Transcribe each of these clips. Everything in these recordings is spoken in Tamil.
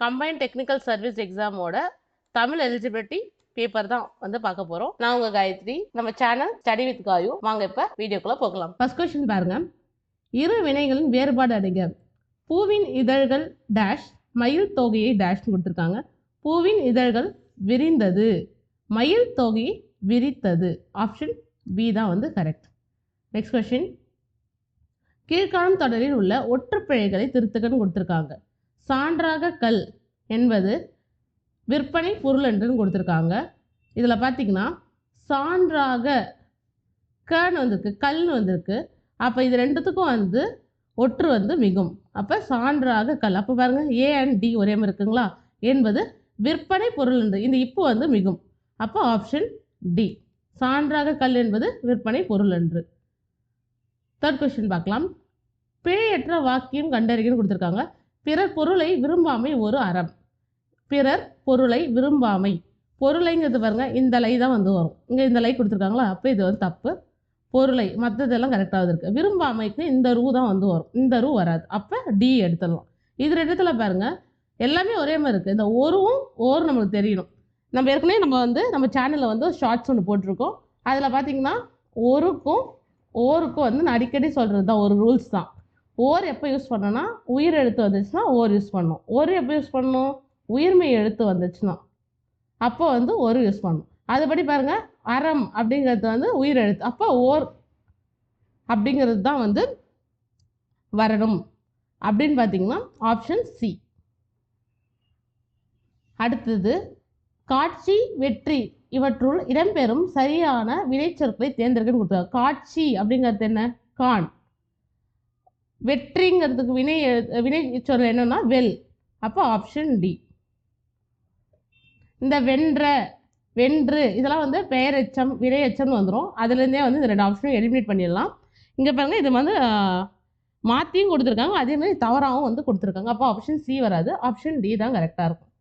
கம்பைன்ட் டெக்னிக்கல் சர்வீஸ் எக்ஸாமோட தமிழ் எலிஜிபிலிட்டி பேப்பர் தான் வந்து பார்க்க போறோம். நான் உங்க காயத்ரி. நம்ம சேனல் ஸ்டடி வித் காயு. வாங்க இப்ப வீடியோக்குள்ள போகலாம். ஃபர்ஸ்ட் கொஸ்டின் பாருங்க. இரு வினைகளின் வேறுபாடு அறிக. பூவின் இதழ்கள் டேஷ் மயில் தொகையை டேஷ் கொடுத்துருக்காங்க. பூவின் இதழ்கள் விரிந்தது, மயில் தொகை விரித்தது. ஆப்ஷன் பி தான் வந்து கரெக்ட். Next question. கீழ்காணும் தொடரில் உள்ள ஒற்றுப்பிழைகளை திருத்துக்கன்னு கொடுத்துருக்காங்க. சான்றாக கல் என்பது விற்பனை பொருள் என்று கொடுத்துருக்காங்க. இதில் பார்த்தீங்கன்னா சான்றாக கன்னு வந்திருக்கு, கல்னு வந்திருக்கு. அப்போ இது ரெண்டுத்துக்கும் வந்து ஒற்று வந்து மிகும். அப்போ சான்றாக கல். அப்போ பாருங்கள் ஏ அண்ட் டி ஒரே மாதிரி இருக்குங்களா? என்பது விற்பனை பொருள் என்று, இந்த இப்போ வந்து மிகும். அப்போ ஆப்ஷன் டி, சான்றாக கல் என்பது விற்பனை பொருள் என்று. தேர்ட் கொஸ்டின் பார்க்கலாம். பிழையற்ற வாக்கியம் கண்டறிகன்னு கொடுத்துருக்காங்க. பிறர் பொருளை விரும்பாமை ஒரு அறம். பிறர் பொருளை விரும்பாமை, பொருளைங்கிறது பாருங்க இந்த லை தான் வந்து வரும். இங்கே இந்த லை கொடுத்துருக்காங்களா? அப்போ இது வந்து தப்பு. பொருளை மற்றதெல்லாம் கரெக்டாக இருக்குது. விரும்பாமைக்கு இந்த ரூ தான் வந்து வரும், இந்த ரூ வராது. அப்போ டி எடுத்துடலாம். இது ரெண்டுத்துல பாருங்க எல்லாமே ஒரே மாதிரி இருக்குது. இந்த ஒருவும் ஓர் நம்மளுக்கு தெரியணும். நம்ம ஏற்கனவே நம்ம சேனலில் வந்து ஷார்ட்ஸ் ஒன்று போட்டிருக்கோம். அதில் பார்த்தீங்கன்னா ஒருக்கும் ஓருக்கும் வந்து நான் அடிக்கடி சொல்கிறது தான் ஒரு ரூல்ஸ் தான். ஓர் எப்போ யூஸ் பண்ணோன்னா உயிர் எழுத்து வந்துச்சுன்னா ஓர் யூஸ் பண்ணணும். ஒரு எப்போ யூஸ் பண்ணணும்? உயிர்மெய் எழுத்து வந்துச்சுன்னா அப்போ வந்து ஒரு யூஸ் பண்ணணும். அதுபடி பாருங்கள் அறம் அப்படிங்கிறது வந்து உயிர் எழுத்து, அப்போ ஓர் அப்படிங்கிறது தான் வந்து வரணும். அப்படின்னு பார்த்தீங்கன்னா ஆப்ஷன் சி. அடுத்தது காட்சி வெற்றி இவற்றுள் இடம்பெறும் சரியான வினைச்சொற்களை தேர்ந்தெடுக்கன்னு கொடுத்தாங்க. காட்சி அப்படிங்கிறது என்ன? கான். வெற்றிங்கிறதுக்கு வினை சொல் என்னன்னா வெல். அப்போ ஆப்ஷன் டி. இந்த வென்ற, வென்று இதெல்லாம் வந்து பெயரெச்சம் வினையெச்சம்னு வந்துடும். அதுலேருந்தே வந்து இந்த ரெண்டு ஆப்ஷனும் எலிமினேட் பண்ணிடலாம். இங்கே பாருங்கள் இது வந்து மாற்றியும் கொடுத்துருக்காங்க, அதேமாதிரி தவறாகவும் வந்து கொடுத்துருக்காங்க. அப்போ ஆப்ஷன் சி வராது, ஆப்ஷன் டி தான் கரெக்டாக இருக்கும்.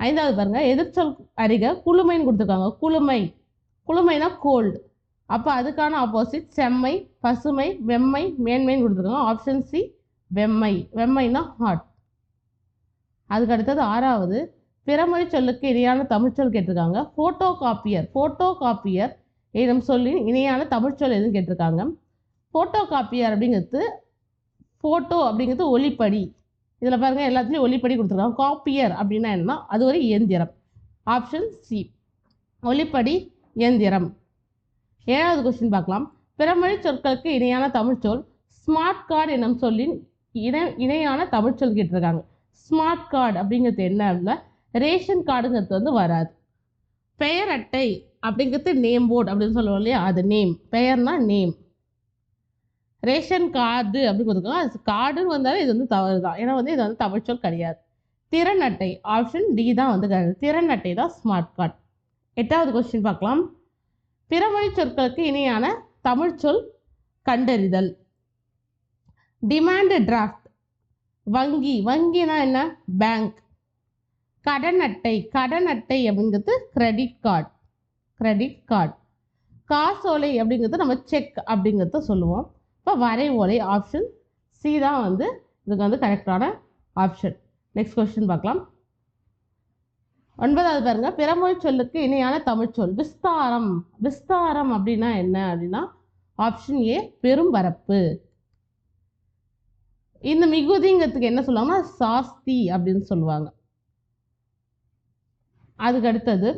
ஐந்தாவது பாருங்கள். எதிர்ச்சொல் அறிக குளுமைன்னு கொடுத்துருக்காங்க. குளுமை, குளுமைனா கோல்டு. அப்போ அதுக்கான ஆப்போசிட் செம்மை, பசுமை, வெம்மை, மேன்மைன்னு கொடுத்துருக்காங்க. ஆப்ஷன் சி வெம்மை. வெம்மைனா ஹாட். அதுக்கு அடுத்தது ஆறாவது. பிறமொழி சொல்லுக்கு இணையான தமிழ்ச்சொல் கேட்டிருக்காங்க. ஃபோட்டோ காப்பியர், ஃபோட்டோ காப்பியர் இடம் சொல்லி இணையான தமிழ்ச்சொல் எதுவும் கேட்டிருக்காங்க. ஃபோட்டோ காப்பியர் அப்படிங்கிறது ஃபோட்டோ அப்படிங்கிறது ஒளிப்படி. இதில் பாருங்கள் எல்லாத்துலேயும் ஒளிப்படி கொடுத்துருக்காங்க. காப்பியர் அப்படின்னா என்னன்னா அது ஒரு இயந்திரம். ஆப்ஷன் சி ஒளிப்படி இயந்திரம். ஏழாவது கொஸ்டின் பார்க்கலாம். பிறமொழி சொற்களுக்கு இணையான தமிழ்ச்சொல் ஸ்மார்ட் கார்டு என்னும் சொல்லின் இணையான தமிழ்ச்சொல் கேட்டிருக்காங்க. ஸ்மார்ட் கார்டு அப்படிங்கிறது என்ன அப்படின்னா ரேஷன் கார்டுங்கிறது வந்து வராது. பெயர் அட்டை அப்படிங்கிறது நேம் போர்டு அப்படின்னு சொல்லுவோம் இல்லையா, அது நேம். பெயர்னா நேம். ரேஷன் கார்டு அப்படின்னு கொடுத்துருக்காங்க. அது கார்டுன்னு வந்தாலும் இது வந்து தவறு தான், ஏன்னா வந்து இது வந்து தமிழ்ச்சொல் கிடையாது. திறன் அட்டை ஆப்ஷன் டி தான் வந்து திறன் அட்டை தான் ஸ்மார்ட் கார்டு. எட்டாவது கொஸ்டின் பார்க்கலாம். பிறமொழி சொற்களுக்கு இணையான தமிழ்ச்சொல் கண்டறிதல். டிமாண்ட் டிராஃப்ட் வங்கி, வங்கினா என்ன? பேங்க். கடன் அட்டை, கடன் அட்டை அப்படிங்கிறது கிரெடிட் கார்டு, கிரெடிட் கார்டு. காசோலை அப்படிங்கிறது நம்ம செக் அப்படிங்கிறத சொல்லுவோம். இப்போ வரை ஓலை ஆப்ஷன் சி தான் வந்து இதுக்கு வந்து கரெக்டான ஆப்ஷன். நெக்ஸ்ட் கொஸ்டின் பார்க்கலாம். ஒன்பதாவது பாருங்க. பிறமொழி சொல்லுக்கு இணையான தமிழ்ச்சொல் விஸ்தாரம். விஸ்தாரம் அப்படின்னா என்ன அப்படின்னா ஆப்ஷன் ஏ பெரும்பரப்பு. இந்த மிகுதிங்கிறதுக்கு என்ன சொல்லுவாங்கன்னா சாஸ்தி அப்படின்னு சொல்லுவாங்க. அதுக்கு அடுத்தது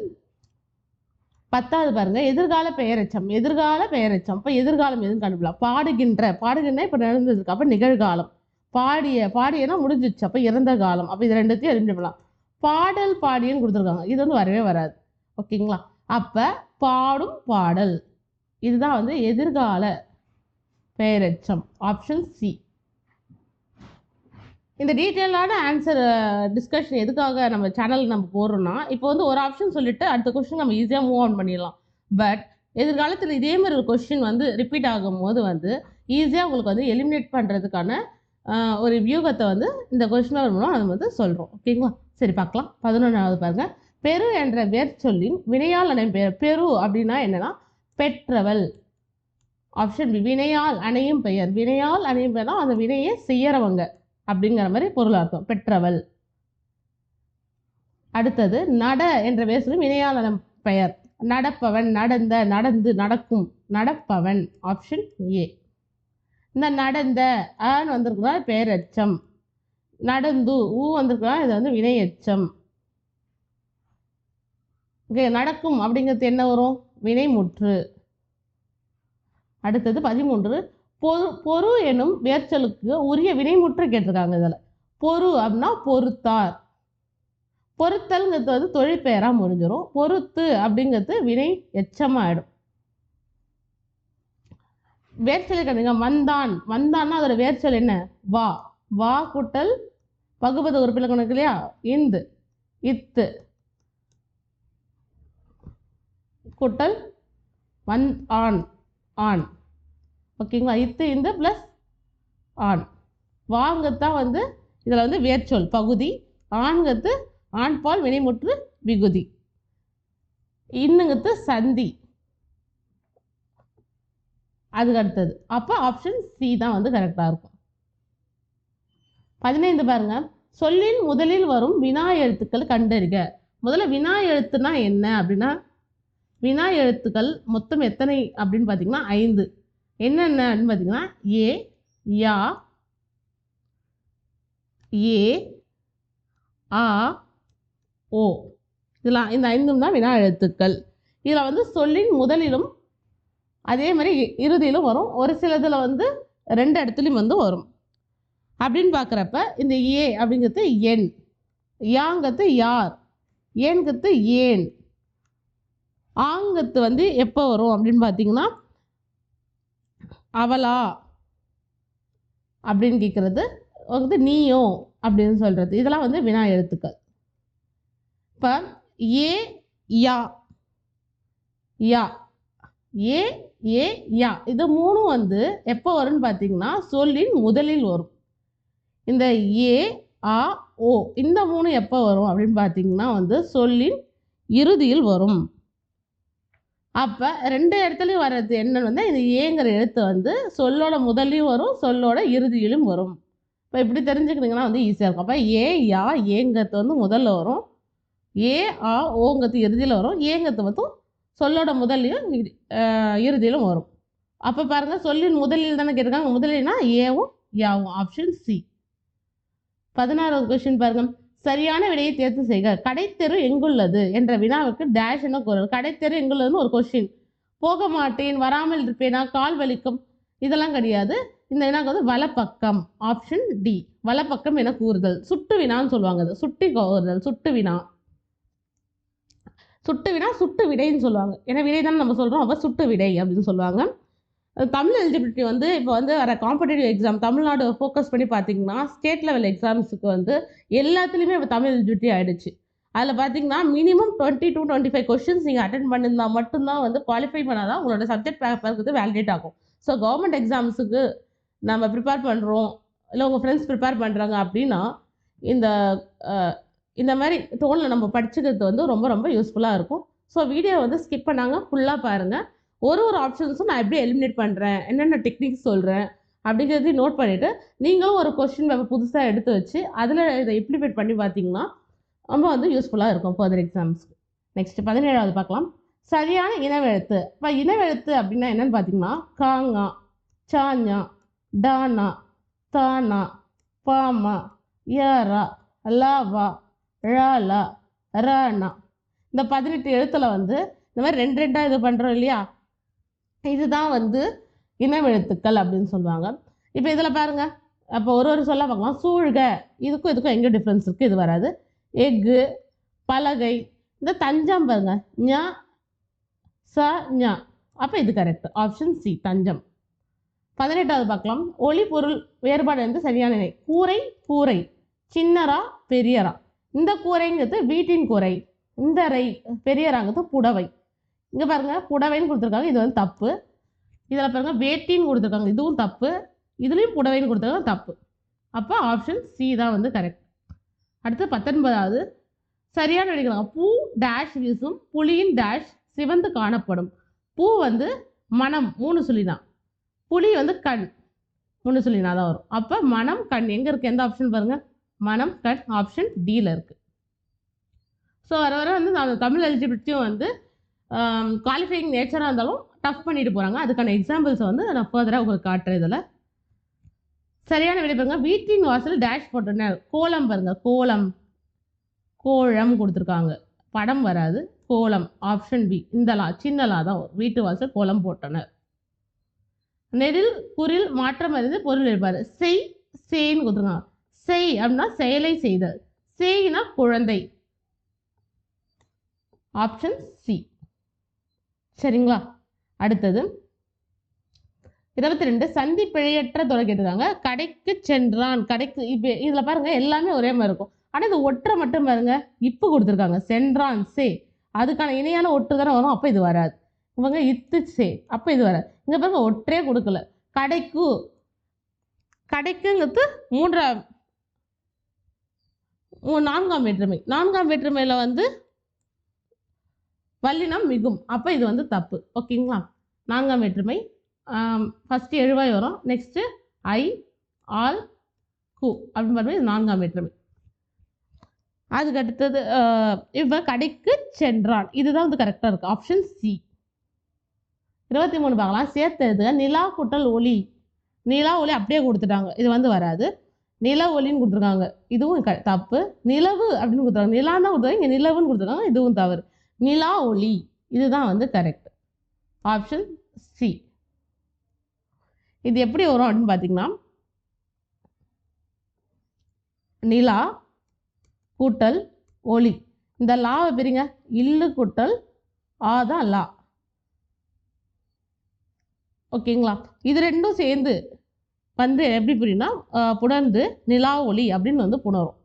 பத்தாவது பாருங்க. எதிர்கால பெயரெச்சம், எதிர்கால பெயரெச்சம். இப்போ எதிர்காலம் எதுவும் கண்டுபிடிக்கலாம். பாடுகின்ற, பாடுகின்ற இப்போ நடந்துருக்கு, அப்போ நிகழ்காலம். பாடிய, பாடியனா முடிஞ்சிச்சு, அப்போ இறந்த காலம். அப்போ இது ரெண்டுத்தையும் எலிமினேட் பண்ணலாம். பாடல் பாடியன்னு கொடுத்துருக்காங்க, இது வந்து வரவே வராது. ஓகேங்களா? அப்போ பாடும் பாடல் இதுதான் வந்து எதிர்கால பெயரெச்சம். Option C. இந்த டீட்டெயிலான ஆன்சர் டிஸ்கஷன் எதுக்காக நம்ம சேனலில் நம்ம போடுறோம்னா, இப்போ வந்து ஒரு ஆப்ஷன் சொல்லிட்டு அடுத்த கொஸ்டின் நம்ம ஈஸியாக மூவ் ஆன் பண்ணிடலாம். பட் எதிர்காலத்தில் இதே மாதிரி ஒரு கொஸ்டின் வந்து ரிப்பீட் ஆகும்போது வந்து ஈஸியாக உங்களுக்கு வந்து எலிமினேட் பண்ணுறதுக்கான ஒரு வியூகத்தை வந்து இந்த கொஸ்டின் மூலம் நம்ம வந்து சொல்கிறோம். ஓகேங்களா? சரி பார்க்கலாம். 11வது பாருங்க. பெரு என்ற வேர்ச்சொல்லின் வினையால் அணையும் பெயர். பெரு அப்படின்னா என்னன்னா பெற்றவள். ஆப்ஷன் பி வினையால் அணையும் பெயர். வினையால் அணையும் பெயர்னா அந்த வினையை செய்யறவங்க அப்படிங்கிற மாதிரி பொருள் அர்த்தம். பெற்றவள். அடுத்தது நட என்ற வேர்ச்சொல் வினையாள பெயர். நடப்பவன், நடந்த, நடந்து, நடக்கும், நடப்பவன். Option A. இந்த நடந்த ஆன்னு வந்திருக்குன்னா பெயரெச்சம். நடந்து ஊ வந்திருக்குன்னா இது வந்து வினை எச்சம். ஓகே, நடக்கும் அப்படிங்கிறது என்ன வரும்? வினைமுற்று. அடுத்தது 13. பொறு எனும் வேர்ச்சொலுக்கு உரிய வினைமுற்று கேட்டிருக்காங்க. இதில் பொறு அப்படின்னா பொறுத்தார். பொறுத்தல்ங்கிறது வந்து தொழிற்பெயராக முடிஞ்சிடும். பொறுத்து அப்படிங்கிறது வினை எச்சமாயிடும். வேர்ச்சொல் கேட்டீங்க. வந்தான், வந்தான்னா அதோட வேர்ச்சொல் என்ன? வா. வா கூட்டல் பகுபத உறுப்பில் கணக்கு இல்லையா? இந்து இத்து கூட்டல் ஆண் ஆண். ஓகேங்களா? இத்து இந்த ப்ளஸ் ஆண். வாங்கத்தான் வந்து இதில் வந்து வேர்ச்சொல் பகுதி. ஆண்கத்து ஆண்பால் வினைமுற்று விகுதி. இன்னுங்கத்து சந்தி. அதுக்கு அடுத்தது. அப்போ ஆப்ஷன் சி தான் வந்து கரெக்டாக இருக்கும். 15 பாருங்க. சொல்லின் முதலில் வரும் வினா எழுத்துக்கள் கண்டறிக. முதல்ல வினா எழுத்துனா என்ன அப்படின்னா, வினா எழுத்துக்கள் மொத்தம் எத்தனை அப்படின்னு பார்த்தீங்கன்னா 5. என்னென்ன அப்படின்னு பார்த்தீங்கன்னா ஏ, யா, ஏ, ஆ, ஓ. இதெல்லாம் இந்த 5 தான் வினா எழுத்துக்கள். இதில் வந்து சொல்லின் முதலிலும் அதே மாதிரி இறுதியிலும் வரும். ஒரு சிலதில் வந்து 2 இடத்துலையும் வந்து வரும். அப்படின்னு பார்க்குறப்ப இந்த ஏ அப்படிங்கிறது எண், யாங்கிறது யார், ஏன்கிறது ஏன், ஆங்கத்து வந்து எப்போ வரும் அப்படின்னு பார்த்தீங்கன்னா அவளா அப்படின்னு கேட்குறது வந்து நீயோ அப்படின்னு சொல்கிறது. இதெல்லாம் வந்து வினா எழுத்துக்கள். இப்போ ஏ, யா, யா, ஏ, ஏ, யா இது 3 வந்து எப்போ வரும்னு பார்த்தீங்கன்னா சொல்லின் முதலில் வரும். இந்த ஏ, ஆ, ஓ இந்த 3 எப்போ வரும் அப்படின்னு பார்த்தீங்கன்னா வந்து சொல்லின் இறுதியில் வரும். அப்போ 2 இடத்துலையும் வர்றது என்னன்னு வந்து இந்த ஏங்கிற எழுத்து வந்து சொல்லோட முதலையும் வரும், சொல்லோட இறுதியிலும் வரும். இப்போ இப்படி தெரிஞ்சுக்கிட்டிங்கன்னா வந்து ஈஸியாக இருக்கும். அப்போ ஏ, யா, ஏங்கிறது வந்து முதல்ல வரும், ஏ, ஆ, ஓங்கிறது இறுதியில் வரும், ஏங்கிறது வந்து சொல்லோட முதல்லையும் இறுதியிலும் வரும். அப்போ பாருங்கள், சொல்லின் முதலில் தானே கேட்டிருக்காங்க. முதலில்னா ஏவும் யாவும். Option C. 16வது கொஸ்டின் பாருங்க. சரியான விடையை தேர்வு செய்க. கடைத்தெரு எங்குள்ளது என்ற வினாவுக்கு டேஷ் என்ன கூறுறது? கடைத்தெரு எங்குள்ளதுன்னு ஒரு கொஸ்டின். போக மாட்டேன், வராமல் இருப்பேனா, கால் வலிக்கும் இதெல்லாம் கிடையாது. இந்த வினாக்கு வந்து வலப்பக்கம். ஆப்ஷன் டி வலப்பக்கம் என கூறுதல். சுட்டு வினான்னு சொல்லுவாங்க. அது சுட்டி கூறுதல். சுட்டு வினா, சுட்டு வினா, சுட்டு விடைன்னு சொல்லுவாங்க. ஏன்னா விடை தானே நம்ம சொல்கிறோம். அப்போ சுட்டு விடை அப்படின்னு சொல்லுவாங்க. தமிழ் எலிஜிபிலிட்டி வந்து இப்போ வந்து வர காம்படிட்டிவ் எக்ஸாம் தமிழ்நாடு ஃபோக்கஸ் பண்ணி பார்த்தீங்கன்னா ஸ்டேட் லெவல் எக்ஸாம்ஸுக்கு வந்து எல்லாத்துலேயுமே இப்போ தமிழ் எலிஜிபிலிட்டி ஆகிடுச்சு. அதில் பார்த்தீங்கன்னா மினிமம் 20 to 25 கொஸ்டின்ஸ் நீங்கள் அட்டென்ட் பண்ணியிருந்தால் மட்டும்தான் வந்து குவாலிஃபை பண்ணால் தான் உங்களோட சப்ஜெக்ட் பேப்பருக்கு வந்து வேலிடேட் ஆகும். ஸோ கவர்மெண்ட் எக்ஸாம்ஸுக்கு நம்ம ப்ரிப்பேர் பண்ணுறோம், இல்லை உங்கள் ஃப்ரெண்ட்ஸ் ப்ரிப்பேர் பண்ணுறாங்க அப்படின்னா இந்த மாதிரி டோனில் நம்ம படிச்சுக்கிறது வந்து ரொம்ப ரொம்ப யூஸ்ஃபுல்லாக இருக்கும். ஸோ வீடியோ வந்து ஸ்கிப் பண்ணாங்க, ஃபுல்லாக பாருங்கள். ஒரு ஆப்ஷன்ஸும் நான் எப்படி எலிமினேட் பண்ணுறேன், என்னென்ன டெக்னிக்ஸ் சொல்கிறேன் அப்படிங்கிறதையும் நோட் பண்ணிவிட்டு நீங்களும் ஒரு கொஸ்டின் பேப்பர் புதுசாக எடுத்து வச்சு அதில் இதை இம்ப்ளிமெண்ட் பண்ணி பார்த்தீங்கன்னா ரொம்ப வந்து யூஸ்ஃபுல்லாக இருக்கும் ஃபர்தர் எக்ஸாம்ஸ்க்கு. நெக்ஸ்ட் 17வது பார்க்கலாம். சரியான இனவெழுத்து. இப்போ இனவெழுத்து அப்படின்னா என்னென்னு பார்த்தீங்கன்னா காங்கா, சாஞ்சா, டானா, தானா, பாமா, யாரா, லாவா, ழாலா, ரானா. இந்த 18 எழுத்தில் வந்து இந்த மாதிரி 2 இது பண்ணுறோம் இல்லையா, இதுதான் வந்து இனவெழுத்துக்கள் அப்படின்னு சொல்லுவாங்க. இப்போ இதில் பாருங்கள், அப்போ ஒரு சொல்ல பார்க்கலாம். சூழ்க, இதுக்கும் எங்கே டிஃப்ரென்ஸ் இருக்குது? இது வராது. எஃகு, பலகை, இந்த தஞ்சம் பாருங்க, ஞா, ச, ஞா. அப்போ இது கரெக்ட். ஆப்ஷன் சி தஞ்சம். 18வது பார்க்கலாம். ஒளி பொருள் வேறுபாடு வந்து சரியான நிலை. கூரை, கூரை, சின்னரா, பெரியரா. இந்த கூரைங்கிறது வீட்டின் கூரை, இந்த ரை பெரியராங்கிறது புடவை. இங்கே பாருங்கள், புடவைன்னு கொடுத்துருக்காங்க, இது வந்து தப்பு. இதில் பாருங்கள் வேட்டின்னு கொடுத்துருக்காங்க, இதுவும் தப்பு. இதுலேயும் புடவைன்னு கொடுத்துருக்காங்க, தப்பு. அப்போ ஆப்ஷன் சி தான் வந்து கரெக்ட். அடுத்து 19வது சரியான விடைக்கிறாங்க. பூ டேஷ் வீசும், புலியின் டேஷ் சிவந்து காணப்படும். பூ வந்து மனம் 3 சொல்லி தான், புலி வந்து கண் 3 சொல்லினா தான் வரும். அப்போ மனம் கண் எங்கே இருக்குது? எந்த ஆப்ஷன் பாருங்கள், மனம் கண். ஆப்ஷன் டியில் இருக்குது. ஸோ வர வர வந்து நான் தமிழ் எலிஜிபிலிட்டியும் வந்து குவாலிஃபையிங் நேச்சராக இருந்தாலும் டஃப் பண்ணிட்டு போகிறாங்க. அதுக்கான எக்ஸாம்பிள்ஸை வந்து நான் ஃபர்தராக உங்களுக்கு காட்டுறேன். இதில் சரியான விடை பாருங்க. வீட்டின் வாசல் டேஷ் போட்டனர். கோலம் பாருங்க, கோலம், கோலம் கொடுத்துருக்காங்க. படம் வராது, கோலம். Option B. இந்த லா சின்ன லா தான். வீட்டு வாசல் கோலம் போட்டனர். நெடில் குறில் மாற்றம் அறிந்து பொருள் எழுப்பாரு. செய், செய்ன்னு கொடுத்துருக்காங்க. செய் அப்படின்னா செயலை செய்தல், செய்னா குழந்தை. Option C. சரிங்களா? அடுத்தது 22 சந்தி பிழையற்ற தொடர் கேட்டிருக்காங்க. கடைக்கு சென்றான். கடைக்கு இப்போ இதில் பாருங்க எல்லாமே ஒரே மாதிரி இருக்கும். ஆனால் இது ஒற்றை மட்டும் பாருங்க இப்போ கொடுத்துருக்காங்க. சென்றான் சே, அதுக்கான இணையான ஒற்று தானே வரும். அப்போ இது வராது. இவங்க இத்து சே, அப்போ இது வராது. இங்கே பாருங்க ஒற்றே கொடுக்கல. கடைக்கு, கடைக்குங்கிறது நான்காம் வேற்றுமை. நான்காம் வேற்றுமையில் வந்து வல்லினம் மிகும். அப்போ இது வந்து தப்பு. ஓகேங்களா? நான்காம் வேற்றுமை ஃபஸ்ட்டு எழுவாய் வரும். நெக்ஸ்ட்டு ஐ, ஆல், கு அப்படின்னு பாருங்க. இது நான்காம் வேற்றுமை. அதுக்கு அடுத்தது இப்போ கடைக்கு சென்றான். இதுதான் வந்து கரெக்டாக இருக்குது. Option C. 23 பார்க்கலாம். சேர்த்து எழுதுக. நிலா கூட்டல் ஒளி. நிலா ஒளி அப்படியே கொடுத்துட்டாங்க. இது வந்து வராது. நில ஒளின்னு கொடுத்துருக்காங்க. இதுவும் தப்பு. நிலவு அப்படின்னு கொடுத்துருக்காங்க. நிலான்னு தான் கொடுத்துருக்காங்க. இங்கே நிலவுன்னு கொடுத்துருக்காங்க. இதுவும் தவறு. நிலா ஒளி இதுதான் வந்து கரெக்ட். Option C. இது எப்படி வரும் அப்படின்னு பார்த்தீங்கன்னா, நிலா கூட்டல் ஒளி. இந்த லாவை பிரிங்க. இல்லு கூட்டல் தான் லா. ஓகேங்களா? இது ரெண்டும் சேர்ந்து வந்து எப்படி புரியும்னா புணர்ந்து நிலா ஒளி அப்படின்னு வந்து புணரும்.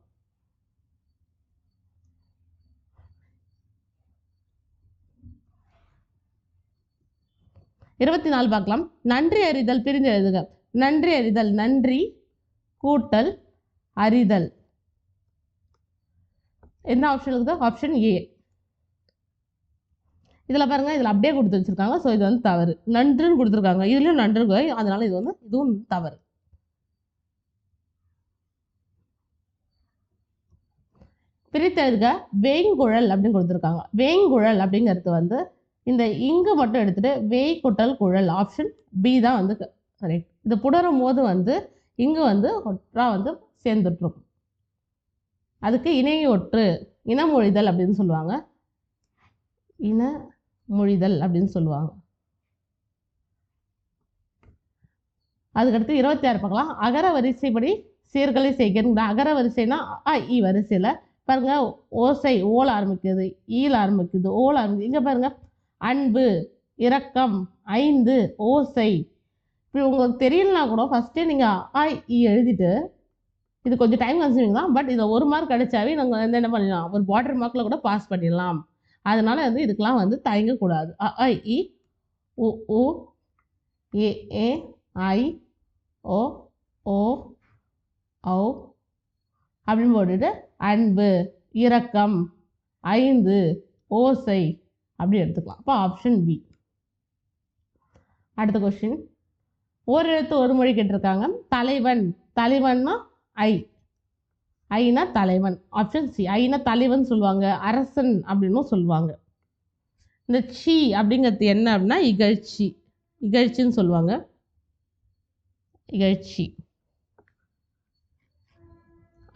இருபத்தி 24 பார்க்கலாம். நன்றி அறிதல் பிரிந்து எழுதுக. நன்றி அறிதல், நன்றி கூட்டல் அறிதல். என்ன ஆப்ஷன் இருக்குது? Option A. இதில் பாருங்க, இதில் அப்படியே கொடுத்து வச்சிருக்காங்க. ஸோ இது வந்து தவறு. நன்றுன்னு கொடுத்துருக்காங்க. இதுலையும் நன்று, அதனால இது வந்து இதுவும் தவறு. பிரித்து எழுதுக. வேங்குழல் அப்படின்னு கொடுத்துருக்காங்க. வேங்குழல் அப்படிங்கிறது வந்து இந்த இங்கு மட்டும் எடுத்துட்டு வேய் கூட்டல் குழல். ஆப்ஷன் பி தான் வந்து கரெக்ட். இது புணரும் போது வந்து இங்கு வந்து ஒற்றா வந்து சேர்ந்துட்டுரும். அதுக்கு இணை ஒற்று, இனமொழிதல் அப்படின்னு சொல்லுவாங்க. இனமொழிதல் அப்படின்னு சொல்லுவாங்க. அதுக்கடுத்து 26 பார்க்கலாம். அகர வரிசைப்படி சீர்களை செய்கிற. அகர வரிசைனா இ வரிசையில் பாருங்க ஓசை ஓல ஆரம்பிக்குது, ஈல ஆரம்பிக்குது, ஓல ஆரம்பிக்குது. இங்கே பாருங்க அன்பு, இரக்கம், ஐந்து, ஓசை. இப்படி உங்களுக்கு தெரியலனா கூட ஃபஸ்ட்டே நீங்கள் எழுதிட்டு, இது கொஞ்சம் டைம் கன்சூமிங் தான். பட் இதை 1 மார்க் கிடைச்சாவே நாங்கள் வந்து என்ன பண்ணிடலாம், ஒரு பார்டர் மார்க்கில் கூட பாஸ் பண்ணிடலாம். அதனால வந்து இதுக்கெலாம் வந்து தயங்கக்கூடாது. இ உ ஊ ஏ ஏ ஐ ஓ ஓ ஔ அப்படின்னு போட்டுட்டு அன்பு, இரக்கம், ஐந்து, ஓசை அப்படி எடுத்துக்கலாம். அப்போ ஆப்ஷன் பி. அடுத்த கொஸ்டின். ஒரு எழுத்து ஒரு மொழி கேட்டிருக்காங்க. தலைவன். தலைவன்னா ஐனா தலைவன். Option C. ஐனா தலைவன் சொல்லுவாங்க, அரசன் அப்படின்னும் சொல்லுவாங்க. இந்த சி அப்படிங்கிறது என்ன அப்படின்னா இகழ்ச்சி. இகழ்ச்சின்னு சொல்லுவாங்க. இகழ்ச்சி.